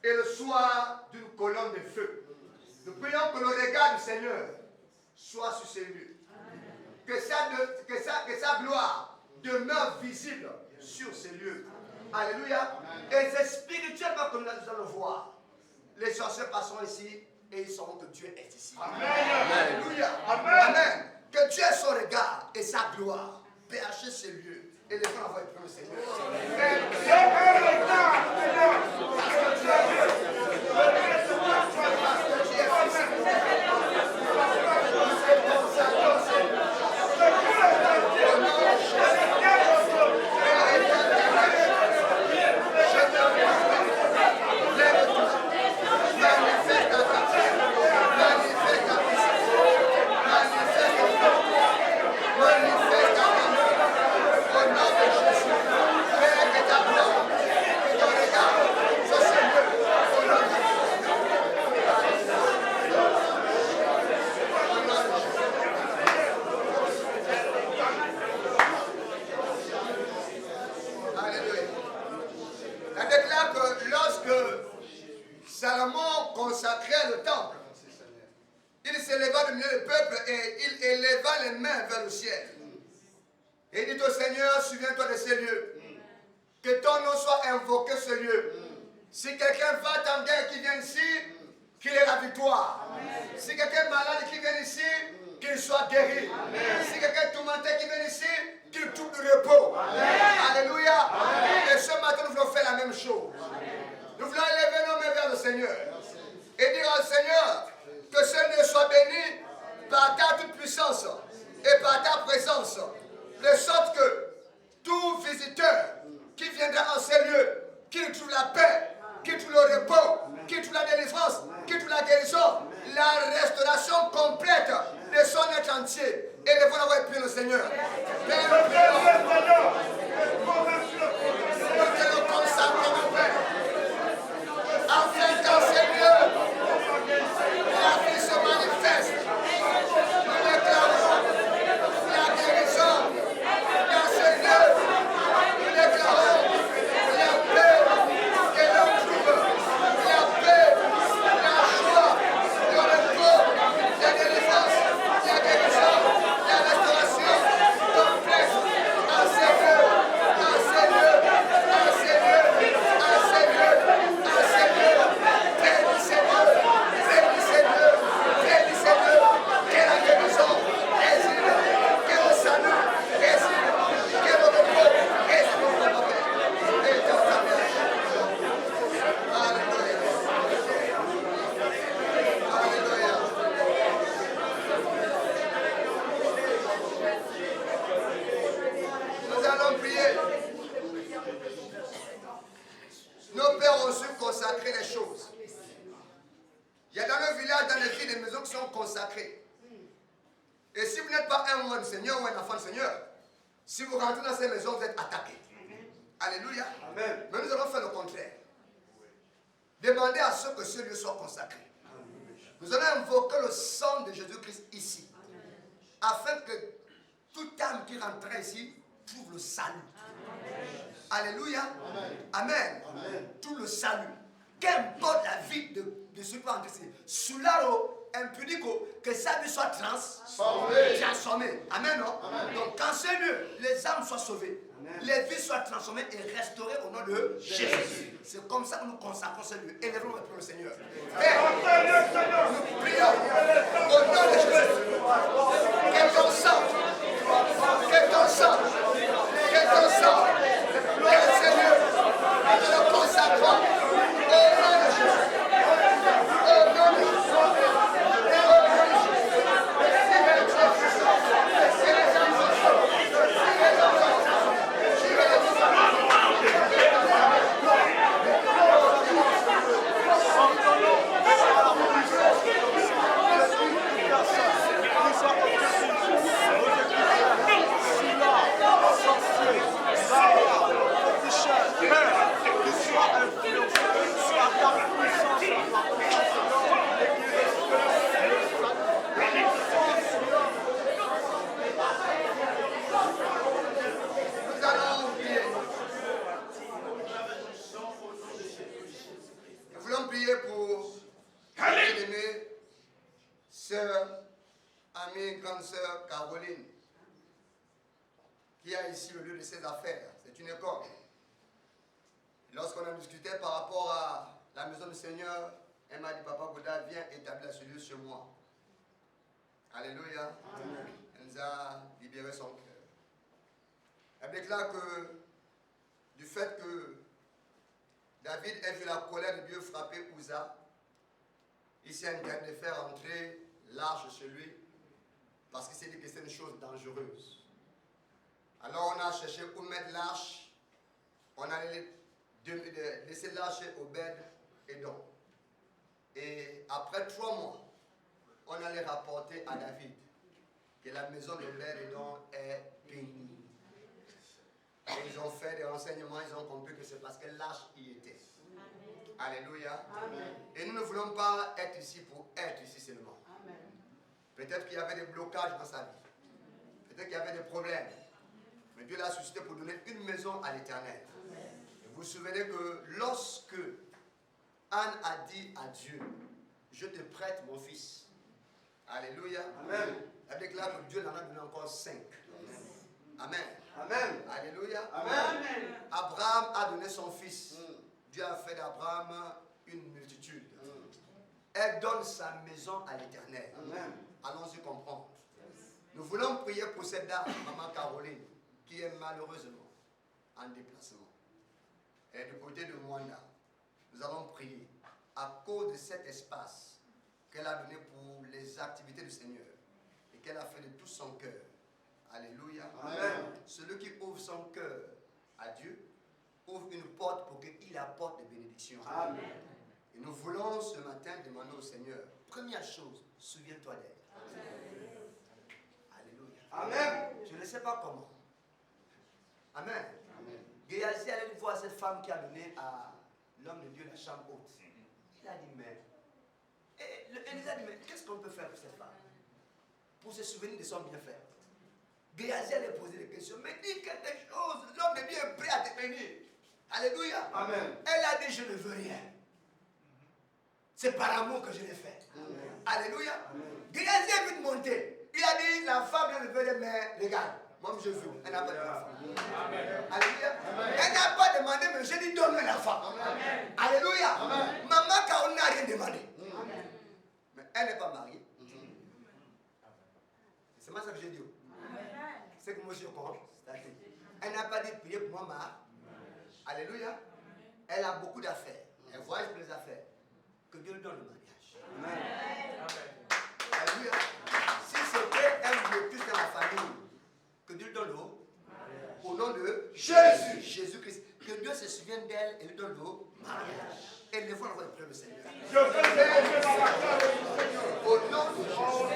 et le soir d'une colonne de feu. Nous prions que le regard du Seigneur soit sur ces lieux. Que sa gloire demeure visible sur ces lieux. Alléluia. Et c'est spirituellement comme nous allons le voir. Les sorciers passeront ici et ils sauront que Dieu est ici. Amen. Alléluia. Amen. Amen. Que Dieu ait son regard et sa gloire berger ces lieux. Et les gens vont être pour le Seigneur. Salomon consacrait le temple. Il s'éleva du milieu du peuple et il éleva les mains vers le ciel. Et il dit au Seigneur, souviens-toi de ces lieux. Que ton nom soit invoqué ce lieu. Si quelqu'un va en guerre qui vient ici, qu'il ait la victoire. Amen. Si quelqu'un est malade qui vient ici, qu'il soit guéri. Amen. Si quelqu'un est tourmenté qui vient ici, qu'il trouve du repos. Amen. Alléluia. Amen. Et ce matin, nous voulons faire la même chose. Amen. Nous voulons élever nos mains vers le Seigneur et dire au Seigneur que ce lieu soit béni par ta toute puissance et par ta présence, de sorte que tout visiteur qui viendra en ces lieux, qu'il trouve la paix, qu'il trouve le repos, qu'il trouve la délivrance, qu'il trouve la guérison, la restauration complète de son être entier. Et les voilà avoir prié le Seigneur. Père, nous te le consacrons, mon Père. Enfin, dans ces lieux, la vie se manifeste. Nous déclarons la guérison dans ces lieux. Nous déclarons la paix et le trouble, la paix, la joie, le repos, la délivrance, la guérison, la restauration complète dans ces Et si vous n'êtes pas un roi du Seigneur ou un enfant du Seigneur, si vous rentrez dans ces maisons, vous êtes attaqué. Alléluia. Amen. Mais nous allons faire le contraire. Demandez à ceux que ce lieu soit consacré. Nous allons invoquer le sang de Jésus-Christ ici. Afin que toute âme qui rentrera ici trouve le salut. Alléluia. Amen. Tout le salut. Qu'importe la vie de ceux qui vont entrer ici. Soularo, impudico, que sa vie soit transformée. Amen, non? Donc, quand c'est lieu, les âmes soient sauvées. Les vies soient transformées et restaurées au nom de Jésus. C'est comme ça que nous consacrons ce lieu. Élèvons pour le Seigneur. Père, nous prions au nom de Jésus. Que ton sang, que ton sang, que ton sang, Père Seigneur, nous le consacrons au nom de Jésus. Au nom de Jésus. Grande sœur Caroline, qui a ici le lieu de ses affaires. C'est une école. Lorsqu'on a discuté par rapport à la maison du Seigneur, elle m'a dit, Papa Bouddha, viens établir ce lieu sur moi. Alléluia. Amen. Elle nous a libéré son cœur. Elle déclare que du fait que David ait vu la colère de Dieu frapper Uza, il s'est interdit de faire entrer l'arche chez lui, parce qu'il s'est dit que c'est une chose dangereuse. Alors on a cherché où mettre l'arche. On a laissé l'arche Obed Edom. Et après 3 mois, on allait rapporter à David que la maison d'Obed Edom est bénie. Et ils ont fait des renseignements, ils ont compris que c'est parce que l'arche y était. Amen. Alléluia. Amen. Et nous ne voulons pas être ici pour être ici seulement. Peut-être qu'il y avait des blocages dans sa vie. Peut-être qu'il y avait des problèmes. Mais Dieu l'a suscité pour donner une maison à l'Éternel. Et vous vous souvenez que lorsque Anne a dit à Dieu, je te prête mon fils. Alléluia. Amen. Elle déclare que Dieu en a donné encore 5. Amen. Amen. Alléluia. Amen. Abraham a donné son fils. Dieu a fait d'Abraham une multitude. Elle donne sa maison à l'Éternel. Allons-y comprendre. Nous voulons prier pour cette dame, Maman Caroline, qui est malheureusement en déplacement. Elle est du côté de Mwanda. Nous allons prier à cause de cet espace qu'elle a donné pour les activités du Seigneur et qu'elle a fait de tout son cœur. Alléluia. Amen. Celui qui ouvre son cœur à Dieu ouvre une porte pour qu'il apporte des bénédictions. Amen. Et nous voulons ce matin demander au Seigneur, première chose, souviens-toi d'elle. Alléluia. Amen. Je ne sais pas comment. Amen. Géasi allait voir cette femme qui a donné à l'homme de Dieu la chambre haute. Il a dit, mais... Élisée a dit, mais qu'est-ce qu'on peut faire pour cette femme? Pour se souvenir de son bienfait. Géasi allait poser des questions, mais dis quelque chose, l'homme de Dieu est prêt à te bénir. Alléluia. Amen. Elle a dit, je ne veux rien. C'est par amour que je l'ai fait. Amen. Alléluia. Géasi est venu monter. Il a dit, la femme, elle veut dire, mais regarde, moi je veux. Elle n'a pas demandé. Alléluia. Amen. Elle n'a pas demandé, mais je lui donne la femme. Amen. Alléluia. Amen. Maman Caroline n'a rien demandé. Amen. Mais elle n'est pas mariée. C'est moi ça que j'ai dit. C'est que moi je comprends. Elle n'a pas dit prier pour moi. Alléluia. Elle a beaucoup d'affaires. Elle voyage pour les affaires. Que Dieu lui donne le mariage. Amen. Alléluia. Si c'était un blocus dans la famille, que Dieu lui donne l'eau. Au nom de Jésus. Jésus-Christ. Que Dieu se souvienne d'elle et lui donne l'eau. Mariage. Et les fois, on va prier le Seigneur. Au nom de Jésus.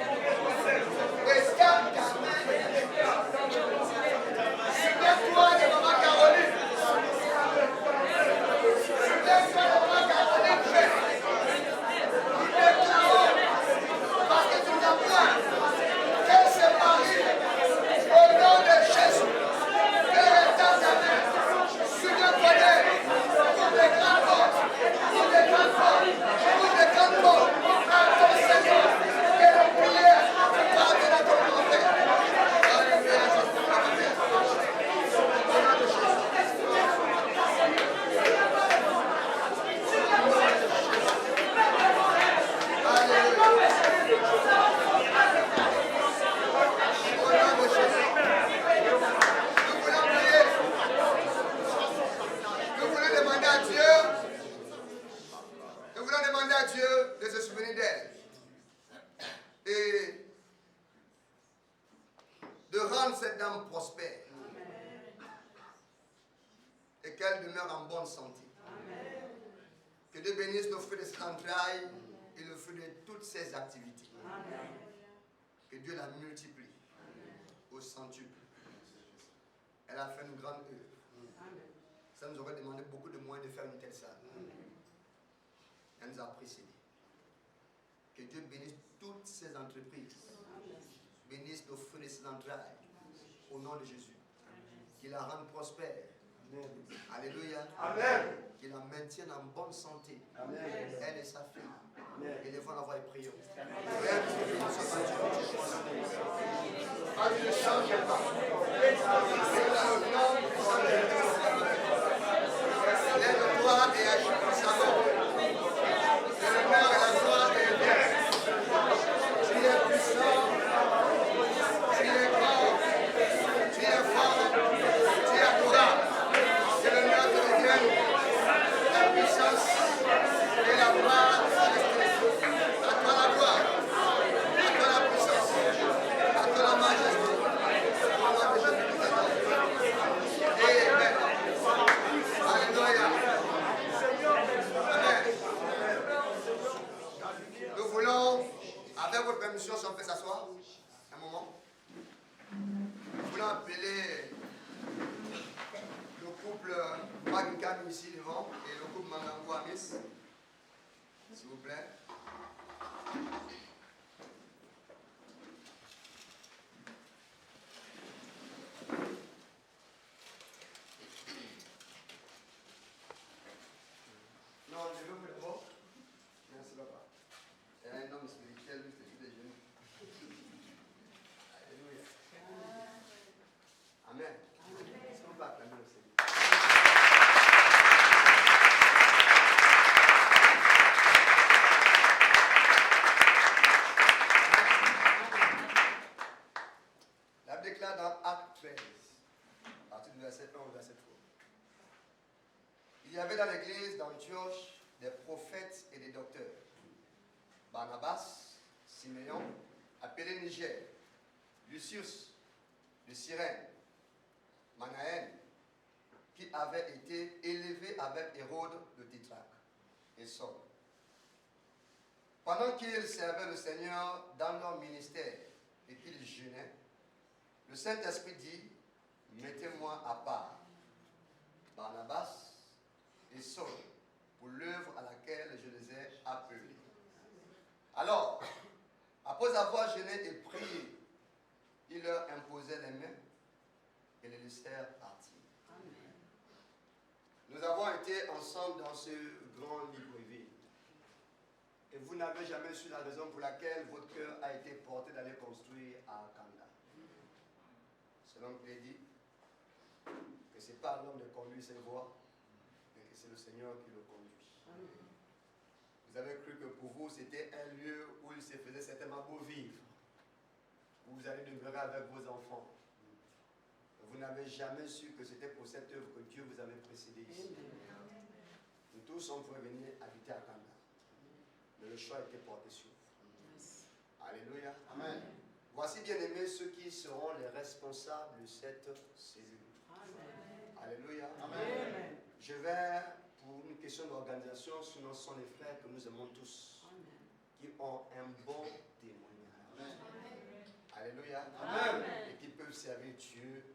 rende cette dame prospère. Et qu'elle demeure en bonne santé. Que Dieu bénisse le fruit de ses entrailles et le fruit de toutes ses activités. Que Dieu la multiplie au centuple. Elle a fait une grande œuvre. Ça nous aurait demandé beaucoup de moyens de faire une telle salle. Elle nous a précédés. Que Dieu bénisse toutes ses entreprises. Bénisse le fruit de ses entrailles. Au nom de Jésus. Qu'il la rende prospère. Alléluia. Amen. Qu'il la maintienne en bonne santé. Amen. Elle et sa fille. Amen. Et les vont avoir prié. Lève-toi et agis puissamment. Que l'honneur et la gloire te viennent. Tu es puissant. Tu es grand. Tu es fort. Tu es adorable. Que l'honneur te revienne. La puissance et la gloire. À toi la gloire. À toi la puissance. À toi la majesté. Amen. Alléluia. Amen. Nous voulons, avec votre permission, si on peut s'asseoir un moment, nous voulons appeler le couple Magikam ici devant et le couple Mangango Amis, s'il vous plaît. Non, je veux le mot. Merci, papa. C'est un homme spirituel, lui, c'est tout des genoux. Alléluia. Amen. Est-ce qu'on peut acclamer le Seigneur? La Bible déclare dans Acte 13, à partir du verset 1 au verset 3. Il y avait dans l'église d'Antioche des prophètes et des docteurs. Barnabas, Siméon, appelé Niger, Lucius, de Cyrène, Manaën, qui avait été élevé avec Hérode le Tétrarque, et Saul. Pendant qu'ils servaient le Seigneur dans leur ministère et qu'ils jeûnaient, le Saint-Esprit dit, mettez-moi à part Barnabas et Saul pour l'œuvre à laquelle je les ai appelés. Alors, après avoir jeûné et prié, ils leur imposaient les mains et les laissèrent partir. Nous avons été ensemble dans ce grand Libreville. Et vous n'avez jamais su la raison pour laquelle votre cœur a été porté d'aller construire à Kanda. Selon qu'il est dit, que ce n'est pas l'homme de conduire ses voies, mais que c'est le Seigneur qui le conduit. Vous avez cru que pour vous, c'était un lieu où il se faisait certainement beau vivre, où vous allez demeurer avec vos enfants. Vous n'avez jamais su que c'était pour cette œuvre que Dieu vous avait précédé ici. Nous tous, on pouvait venir habiter à Kanda. Mais le choix a été porté sur vous. Alléluia. Amen. Voici, bien aimés, ceux qui seront les responsables de cette cellule. Alléluia. Amen. Je vais, pour une question d'organisation, sinon ce sont les frères que nous aimons tous, qui ont un bon témoignage. Amen. Alléluia. Amen. Et qui peuvent servir Dieu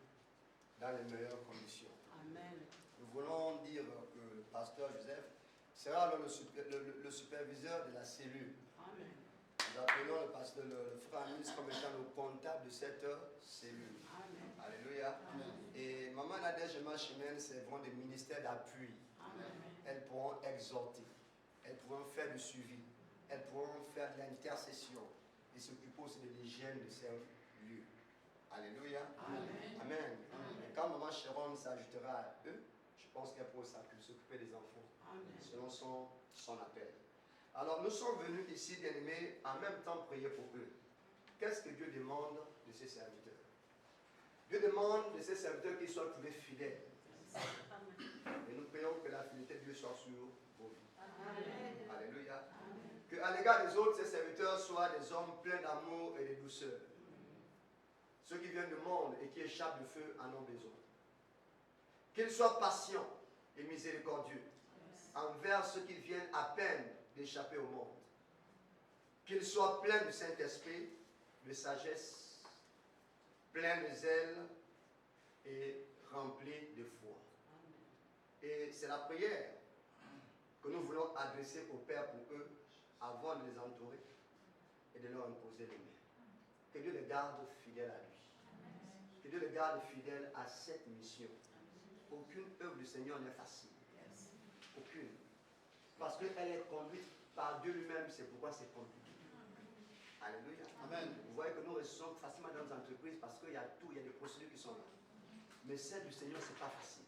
dans les meilleures conditions. Amen. Nous voulons dire que le pasteur Joseph sera le superviseur de la cellule. Amen. Nous appelons le frère ministre comme étant le comptable de cette cellule. Amen. Alléluia. Amen. Et Maman Nadège et Machimène, c'est vraiment des ministères d'appui. Elles pourront exhorter, elles pourront faire du suivi, elles pourront faire de l'intercession et s'occuper aussi de l'hygiène de ces lieux. Alléluia. Amen. Amen. Amen. Et quand Maman Sharon s'ajoutera à eux, je pense qu'elle pourra s'occuper des enfants. Amen. Selon son appel. Alors nous sommes venus ici, bien-aimés, en même temps prier pour eux. Qu'est-ce que Dieu demande de ses serviteurs? Dieu demande de ses serviteurs qu'ils soient trouvés fidèles. Et nous prions que la fidélité de Dieu soit sur vos vies. Amen. Alléluia. Qu'à l'égard des autres, ces serviteurs soient des hommes pleins d'amour et de douceur. Ceux qui viennent du monde et échappent du feu en ont besoin. Qu'ils soient patients et miséricordieux envers ceux qui viennent à peine d'échapper au monde. Qu'ils soient pleins du Saint-Esprit, de sagesse, pleins de zèle et remplis de foi. Et c'est la prière que nous voulons adresser au Père pour eux avant de les entourer et de leur imposer les mains. Que Dieu les garde fidèles à lui. Que Dieu les garde fidèles à cette mission. Aucune œuvre du Seigneur n'est facile. Aucune. Parce qu'elle est conduite par Dieu lui-même, c'est pourquoi c'est compliqué. Alléluia. Amen. Vous voyez que nous restons facilement dans nos entreprises parce qu'il y a tout, il y a des procédures qui sont là. Mais celle du Seigneur, ce n'est pas facile.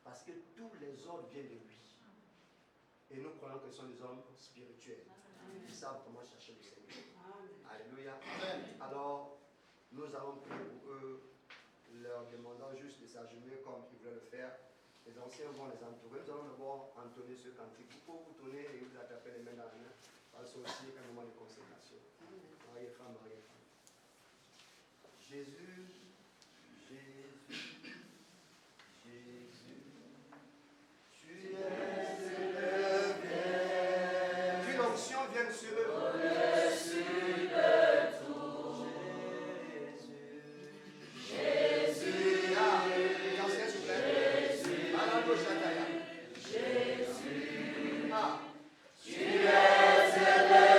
Parce que tous les ordres viennent de lui. Et nous croyons que ce sont des hommes spirituels. Qui savent comment chercher le Seigneur. Alléluia. Amen. Alors, nous allons prier pour eux, leur demandant juste de s'agenouiller comme ils voulaient le faire. Les anciens vont les entourer. Nous allons d'abord entonner ce cantique. Vous pouvez vous tourner et vous attraper les mains dans la main. Parce que aussi un moment de consécration. Mariez femme, mariez femme. Jésus, Jésus, Jésus, tu es élevé. Qu'une onction vienne sur eux. Au-dessus de tout. Jésus, Jésus. Ah, les anciens, s'il vous plaît. Jésus. Madame Bochataya. Jésus. Ah. Tu es élevé.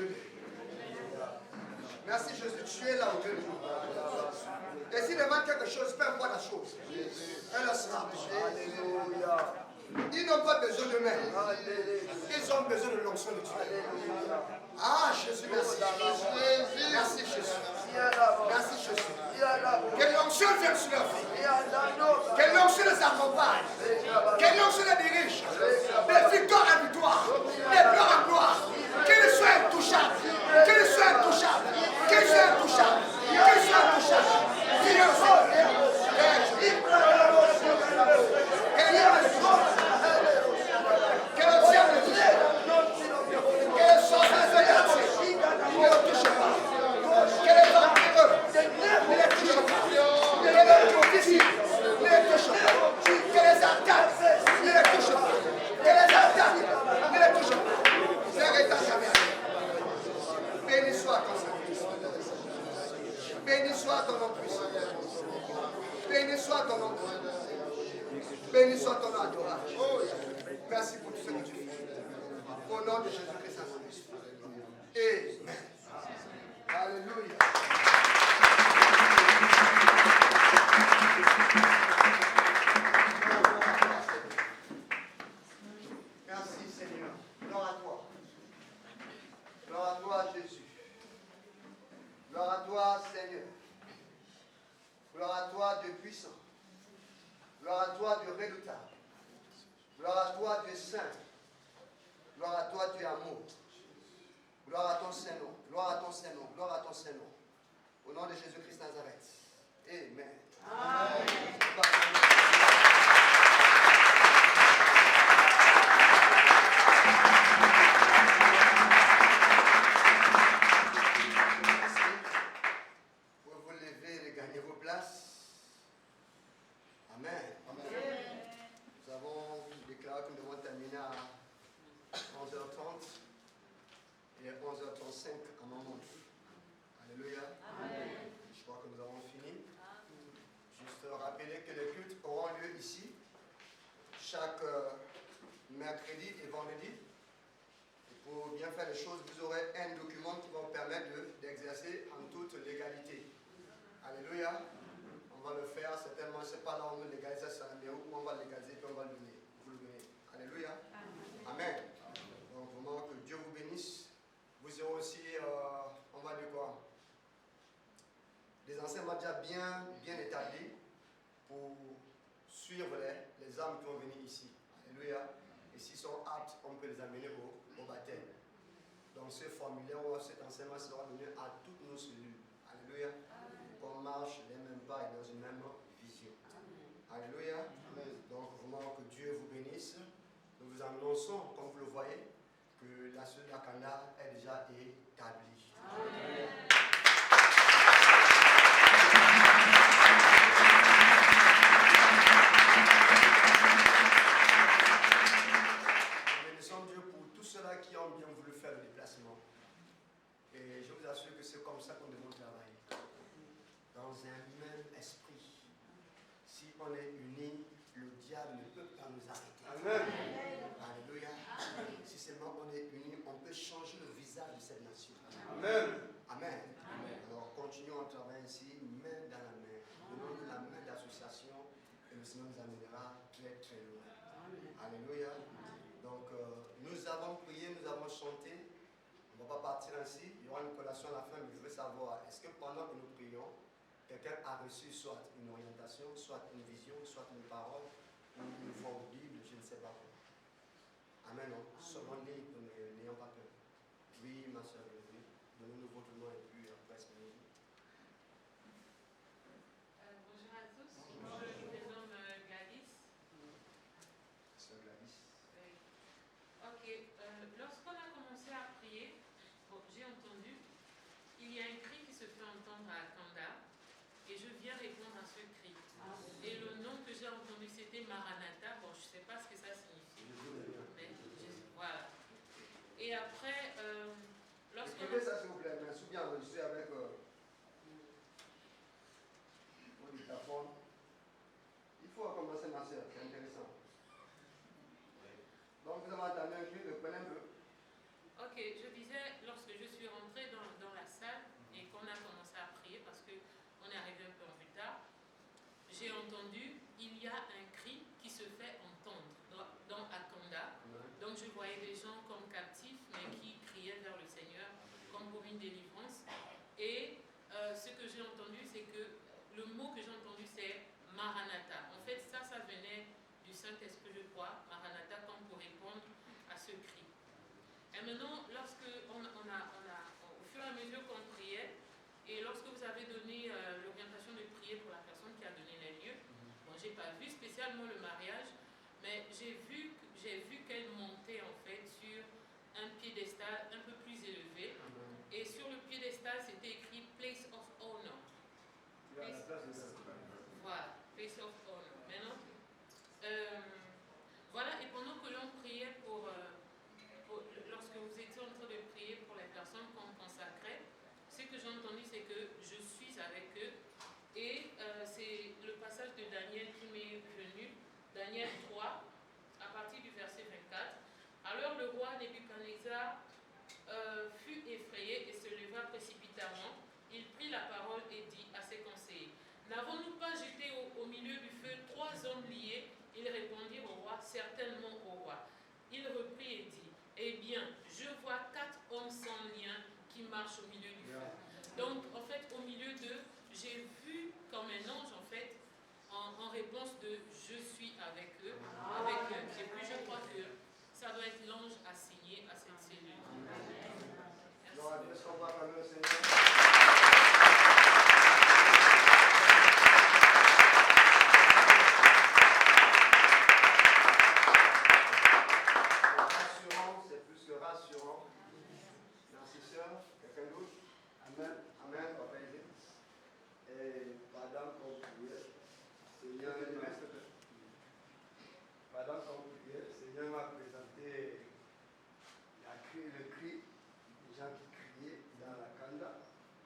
milieu. Merci Jésus, tu es là au milieu de nous. Et s'il demande quelque chose, peu importe la chose, elle le sera. Alléluia. Ils n'ont pas besoin de même. Ils ont besoin de l'onction de Dieu. Ah, Jésus, merci. Merci, Jésus. Merci, Jésus. Que l'onction vienne sur leur vie. Que l'onction les accompagne. Que l'onction les dirige. De victoire en victoire. De gloire en gloire. Qu'ils soient intouchables. Qu'ils soient intouchables. Qu'ils soient intouchables. Qu'ils soient intouchables. Que le diable ne touche pas. Que les sorciers ne le touchent pas. Que les vampires ne les touchent pas. Que les prophéties ne les touchent pas. Que les attaques ne les touchent pas. Que les attaques ne les touchent pas. Seigneur éternel, béni soit ton Saint. Béni soit ton nom puissant. Béni soit ton nom. Béni soit ton adorage. Merci pour tout ce que tu fais. Au nom de Jésus-Christ, Amen. Alléluia. Merci Seigneur. Gloire à toi. Gloire à toi Jésus. Gloire à toi Seigneur. Gloire à toi Dieu puissant. Gloire à toi Dieu redoutable. Gloire à toi Dieu saint. Gloire à toi Dieu amour. Gloire à ton Saint-Nom. Gloire à ton Saint-Nom. Gloire à ton Saint-Nom. Au nom de Jésus-Christ Nazareth. Amen. Amen. Vous vous levez et gagnez vos places. Amen. Amen. Nous avons déclaré que nous devons terminer à 11h30 et 11h35 à ma montre. Alléluia. Amen. Je crois que nous avons fini. Juste rappeler que les cultes auront lieu ici chaque mercredi et vendredi. Et pour bien faire les choses, vous aurez un document qui va vous permettre d'exercer en toute légalité. Alléluia. On va le faire certainement, ce n'est pas là où on va légaliser ça, mais où on va légaliser et on va le donner. Vous le donnez. Alléluia. Amen. Donc vraiment que Dieu vous bénisse. Vous aurez aussi, on va dire quoi, des enseignements déjà bien établis pour suivre les âmes qui vont venir ici. Alléluia. Et s'ils sont aptes, on peut les amener au baptême. Donc ce formulaire ou cet enseignement sera donné à toutes nos cellules. Alléluia. Qu'on marche les mêmes pas et dans une même vision. Alléluia. Donc vraiment que Dieu vous bénisse. Nous vous annonçons, comme vous le voyez, que la cellule d'Akanda est déjà établie. Amen. Nous bénissons Dieu pour tous ceux-là qui ont bien voulu faire le déplacement. Et je vous assure que c'est comme ça qu'on devons travailler. Dans un même esprit. Si on est unis, le diable ne peut pas nous arrêter. Amen. Alléluia. Si seulement on est unis, on peut changer le visage de cette nation. Amen. Amen. Alors continuons à travailler ainsi, main dans la main. Donnons-nous la main d'association et le Seigneur nous amènera très très loin. Alléluia. Donc nous avons prié, nous avons chanté. On ne va pas partir ainsi. Il y aura une collation à la fin, mais je veux savoir, est-ce que pendant que nous prions, quelqu'un a reçu soit une orientation, soit une vision, soit une parole, ou une voix audible, je ne sais pas quoi. Amen. Non? Soyons libres, n'ayons pas peur. Oui, ma soeur, oui. Donnez-nous votre nom et puis après ce que nous dit. Bonjour à tous. Bonjour. Je me nomme Gladys. Sœur Gladys. Oui. Ok. Lorsqu'on a commencé à prier, j'ai entendu, il y a un cri qui se fait entendre à Kanda. Et je viens répondre à ce cri. Et le nom que j'ai entendu, c'était Maranatha. Bon, je ne sais pas ce que ça signifie. Mais voilà. Et après, lorsqu'on... Écoutez ça s'il vous plaît, mais souviens enregistré avec mon dictaphone. Il faut commencer ma soeur, c'est intéressant. Donc vous avez entendu un cri, prenez un peu. Ok, je disais, lorsque je suis entendu, il y a un cri qui se fait entendre dans Akanda. Donc je voyais des gens comme captifs, mais qui criaient vers le Seigneur, comme pour une délivrance. Et ce que j'ai entendu, c'est que le mot que j'ai entendu, c'est Maranatha. En fait, ça venait du Saint-Esprit, je crois, Maranatha, comme pour répondre à ce cri. Et maintenant, lorsque au fur et à mesure qu'on priait, et lorsque vous avez donné l'orientation de prier pour la personne qui a donné les lieux, bon, j'ai pas vu spécialement le mariage, mais j'ai vu qu'elle montait en fait sur un piédestal un peu plus élevé, et sur le piédestal c'était écrit Place of Honor. Voilà, Place of Honor. Maintenant, voilà, et pendant que l'on priait lorsque vous étiez en train de prier pour les personnes qu'on consacrait, ce que j'ai entendu, c'est que je suis avec eux. Et c'est le passage de Daniel qui m'est venu, Daniel 3, à partir du verset 24. Alors le roi Nebuchadnezzar fut effrayé et se leva précipitamment. Il prit la parole et dit à ses conseillers, n'avons-nous pas jeté au milieu du feu 3 hommes liés? Ils répondirent au roi, certainement au roi. Il reprit et dit, eh bien, je vois 4 hommes sans lien qui marchent au milieu du feu. Donc, en fait, au milieu d'eux, j'ai vu comme un ange, en fait, en réponse de je suis avec eux, Et puis, je crois que ça doit être l'ange assigné à cette cellule. Rassurant, c'est plus que rassurant. Merci, sœur. Quelqu'un d'autre? Amen. Amen, papa Élie. Et pendant qu'on priait, Seigneur, Seigneur m'a présenté le cri des gens qui criaient dans la kanda.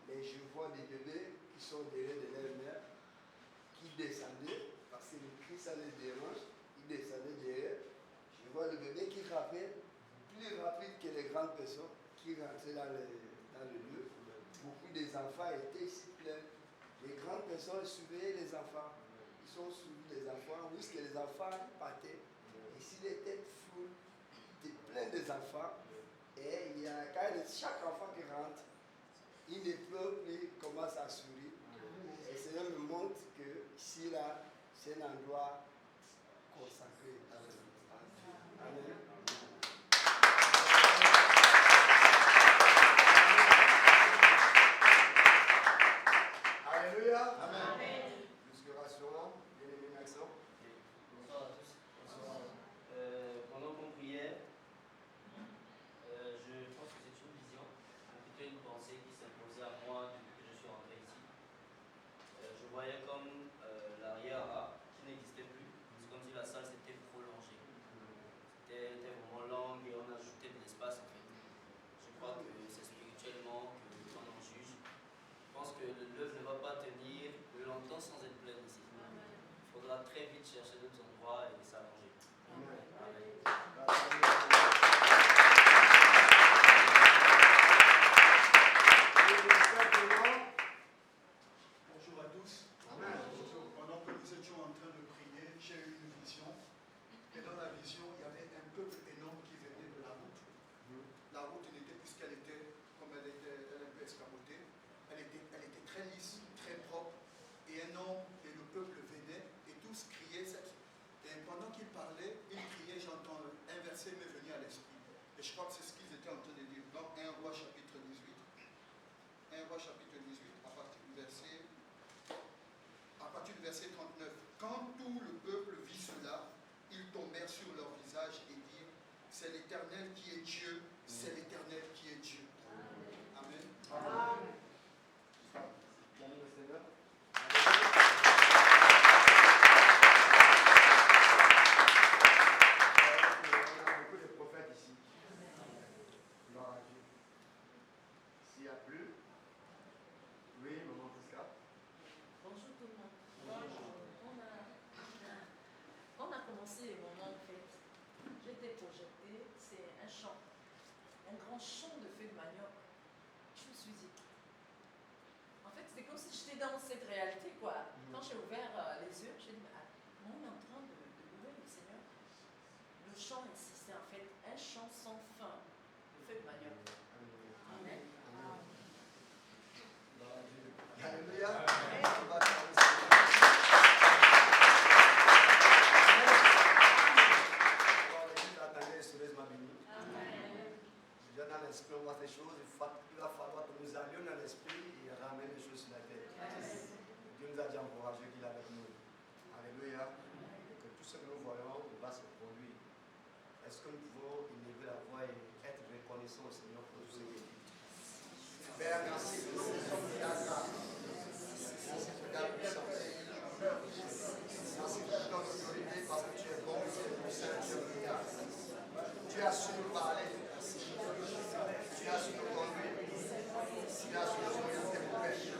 Mais je vois des bébés qui sont derrière de leur mère, qui descendaient, parce que le cri ça les dérange, ils descendaient derrière. Je vois le bébé qui rappait plus rapide que les grandes personnes qui rentraient dans le lieu. Beaucoup des enfants étaient ici pleins. Les grandes personnes surveillaient les enfants. Ils sont suivis les enfants jusqu'à les enfants partaient. Ici, les têtes floues, plein des enfants. Et il y a quand chaque enfant qui rentre, il ne pleure plus, il commence à sourire. Et le Seigneur me montre que ici, là, c'est un endroit consacré à Dieu. Amen. Alléluia. Amen. Plus que rassurant, bien-aimé Maxon. Bonsoir à tous. Bonsoir. Pendant qu'on priait, je pense que c'est une vision, plutôt une pensée qui s'imposait à moi depuis que je suis rentré ici. Je voyais comme l'arrière qui n'existait plus. C'est comme si la salle s'était prolongée. C'était vraiment long et on ajoutait de l'espace en fait. Je crois que c'est spirituellement qu'on en juge. Je pense que l'œuvre ne va pas tenir longtemps sans être pleine ici. Il faudra très vite chercher d'autres endroits et s'arranger. Amen. Bonjour à tous. Amen. Pendant que nous étions en train de prier, j'ai eu une vision. Et dans la vision, il y avait un peuple énorme qui venait de la route. La route n'était, puisqu'elle était, comme elle était un peu escamotée, elle était très lisse, très propre. Et un homme et le peuple venaient et tous criaient. Et pendant qu'ils parlaient, ils criaient, j'entends un verset me venir à l'esprit. Et je crois que c'est ce qu'ils étaient en train de dire dans 1 Roi chapitre 18. 1 Roi chapitre 18, à partir du verset 39. Quand tout le peuple vit cela, ils tombèrent sur leur visage et dirent, c'est l'Éternel qui est Dieu, c'est l'Éternel qui est Dieu. Amen. Amen. Beaucoup de prophètes ici. Gloire à Dieu. S'il n'y a plus, oui, maman Pascal. Bonjour tout le monde. On a commencé les moments en fait. J'étais projetée, c'est un champ, un grand champ de feuilles de manioc. Je me suis dit, en fait, c'est comme si j'étais dans cette réalité quoi. Quand j'ai ouvert les yeux, j'ai dit, chant insistait en fait, un chant sans fin, le feu de manioc. Amen. Alléluia. Je viens dans l'esprit, on voit ces choses, il va falloir que nous allions dans l'esprit et ramener les choses sur la terre. Dieu nous a déjà encouragé qu'il est avec nous. Alléluia. Que tout ce que nous voyons va se produire. Est-ce que nous pouvons élever la voix et être reconnaissants au Seigneur pour tout ce qu'il dit? Père, merci pour ta grâce. Merci pour ta puissance. Merci pour ton autorité parce que tu es bon, tu es puissant, tu es regarde. Tu as su nous parler. Tu as su nous conduire. Tu as su nous orienter pour pécher.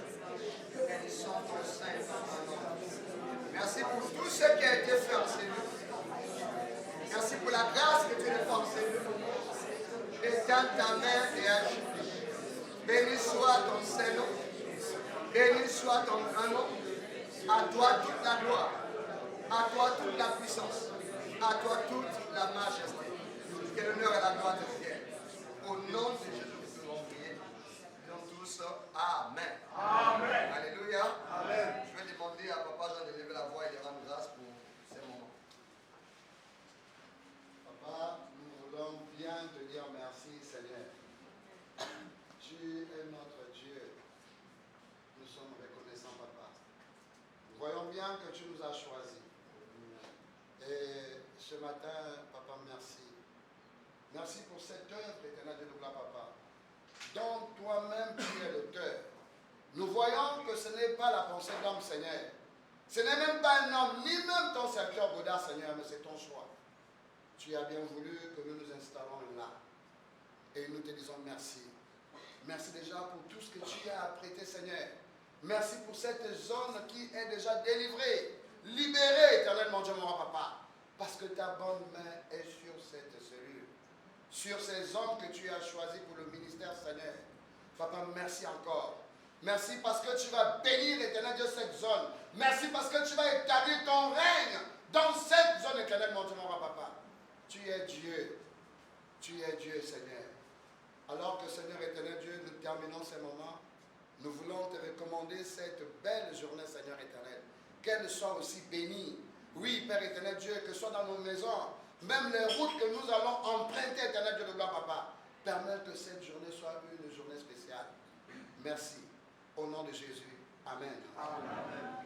Bénissons ton Saint et ton nom. Merci pour tout ce qui a été fait en ces lieux. Merci pour la grâce que tu nous fais en ces lieux. Étends ta main et agis. Béni soit ton Saint-Nom. Béni soit ton grand nom. À toi toute la gloire. À toi toute la puissance. À toi toute la majesté. Que l'honneur et la gloire te viennent. Au nom de Jésus, nous allons prier. Nous tous, Amen. Amen. Alléluia. Amen. Je vais demander à Papa Jean de lever la voix et de rendre grâce pour ces moments. Papa, nous voulons bien te dire merci, Seigneur. Tu es notre Dieu. Nous sommes reconnaissants, Papa. Nous voyons bien que tu nous as choisis. Et ce matin, Papa, merci. Merci pour cette œuvre, éternel de gloire, Papa, dont toi-même tu es l'auteur. Nous voyons que ce n'est pas la pensée d'homme, Seigneur. Ce n'est même pas un homme, ni même ton serviteur Godard, Seigneur, mais c'est ton choix. Tu as bien voulu que nous nous installons là. Et nous te disons merci. Merci déjà pour tout ce que tu as apprêté, Seigneur. Merci pour cette zone qui est déjà délivrée, libérée, éternel mon Dieu, mon roi, Papa. Parce que ta bonne main est sur cette cellule, sur ces hommes que tu as choisis pour le ministère, Seigneur. Papa, merci encore. Merci parce que tu vas bénir, éternel Dieu, cette zone. Merci parce que tu vas établir ton règne dans cette zone, éternel mon Dieu, mon roi, Papa. Tu es Dieu. Tu es Dieu, Seigneur. Alors que, Seigneur éternel Dieu, nous terminons ces moments, nous voulons te recommander cette belle journée, Seigneur éternel. Qu'elle soit aussi bénie. Oui, Père éternel Dieu, que ce soit dans nos maisons, même les routes que nous allons emprunter, éternel Dieu de gloire, Papa, permets que cette journée soit une journée spéciale. Merci. Au nom de Jésus. Amen. Amen.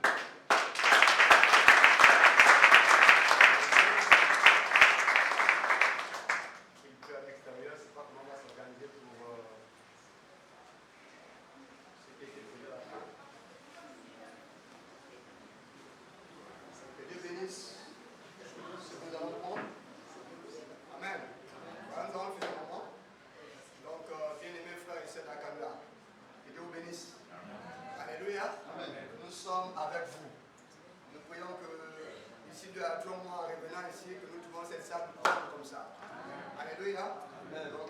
À 2 mois en revenant ici, que nous trouvons cette salle comme ça. Alléluia. Donc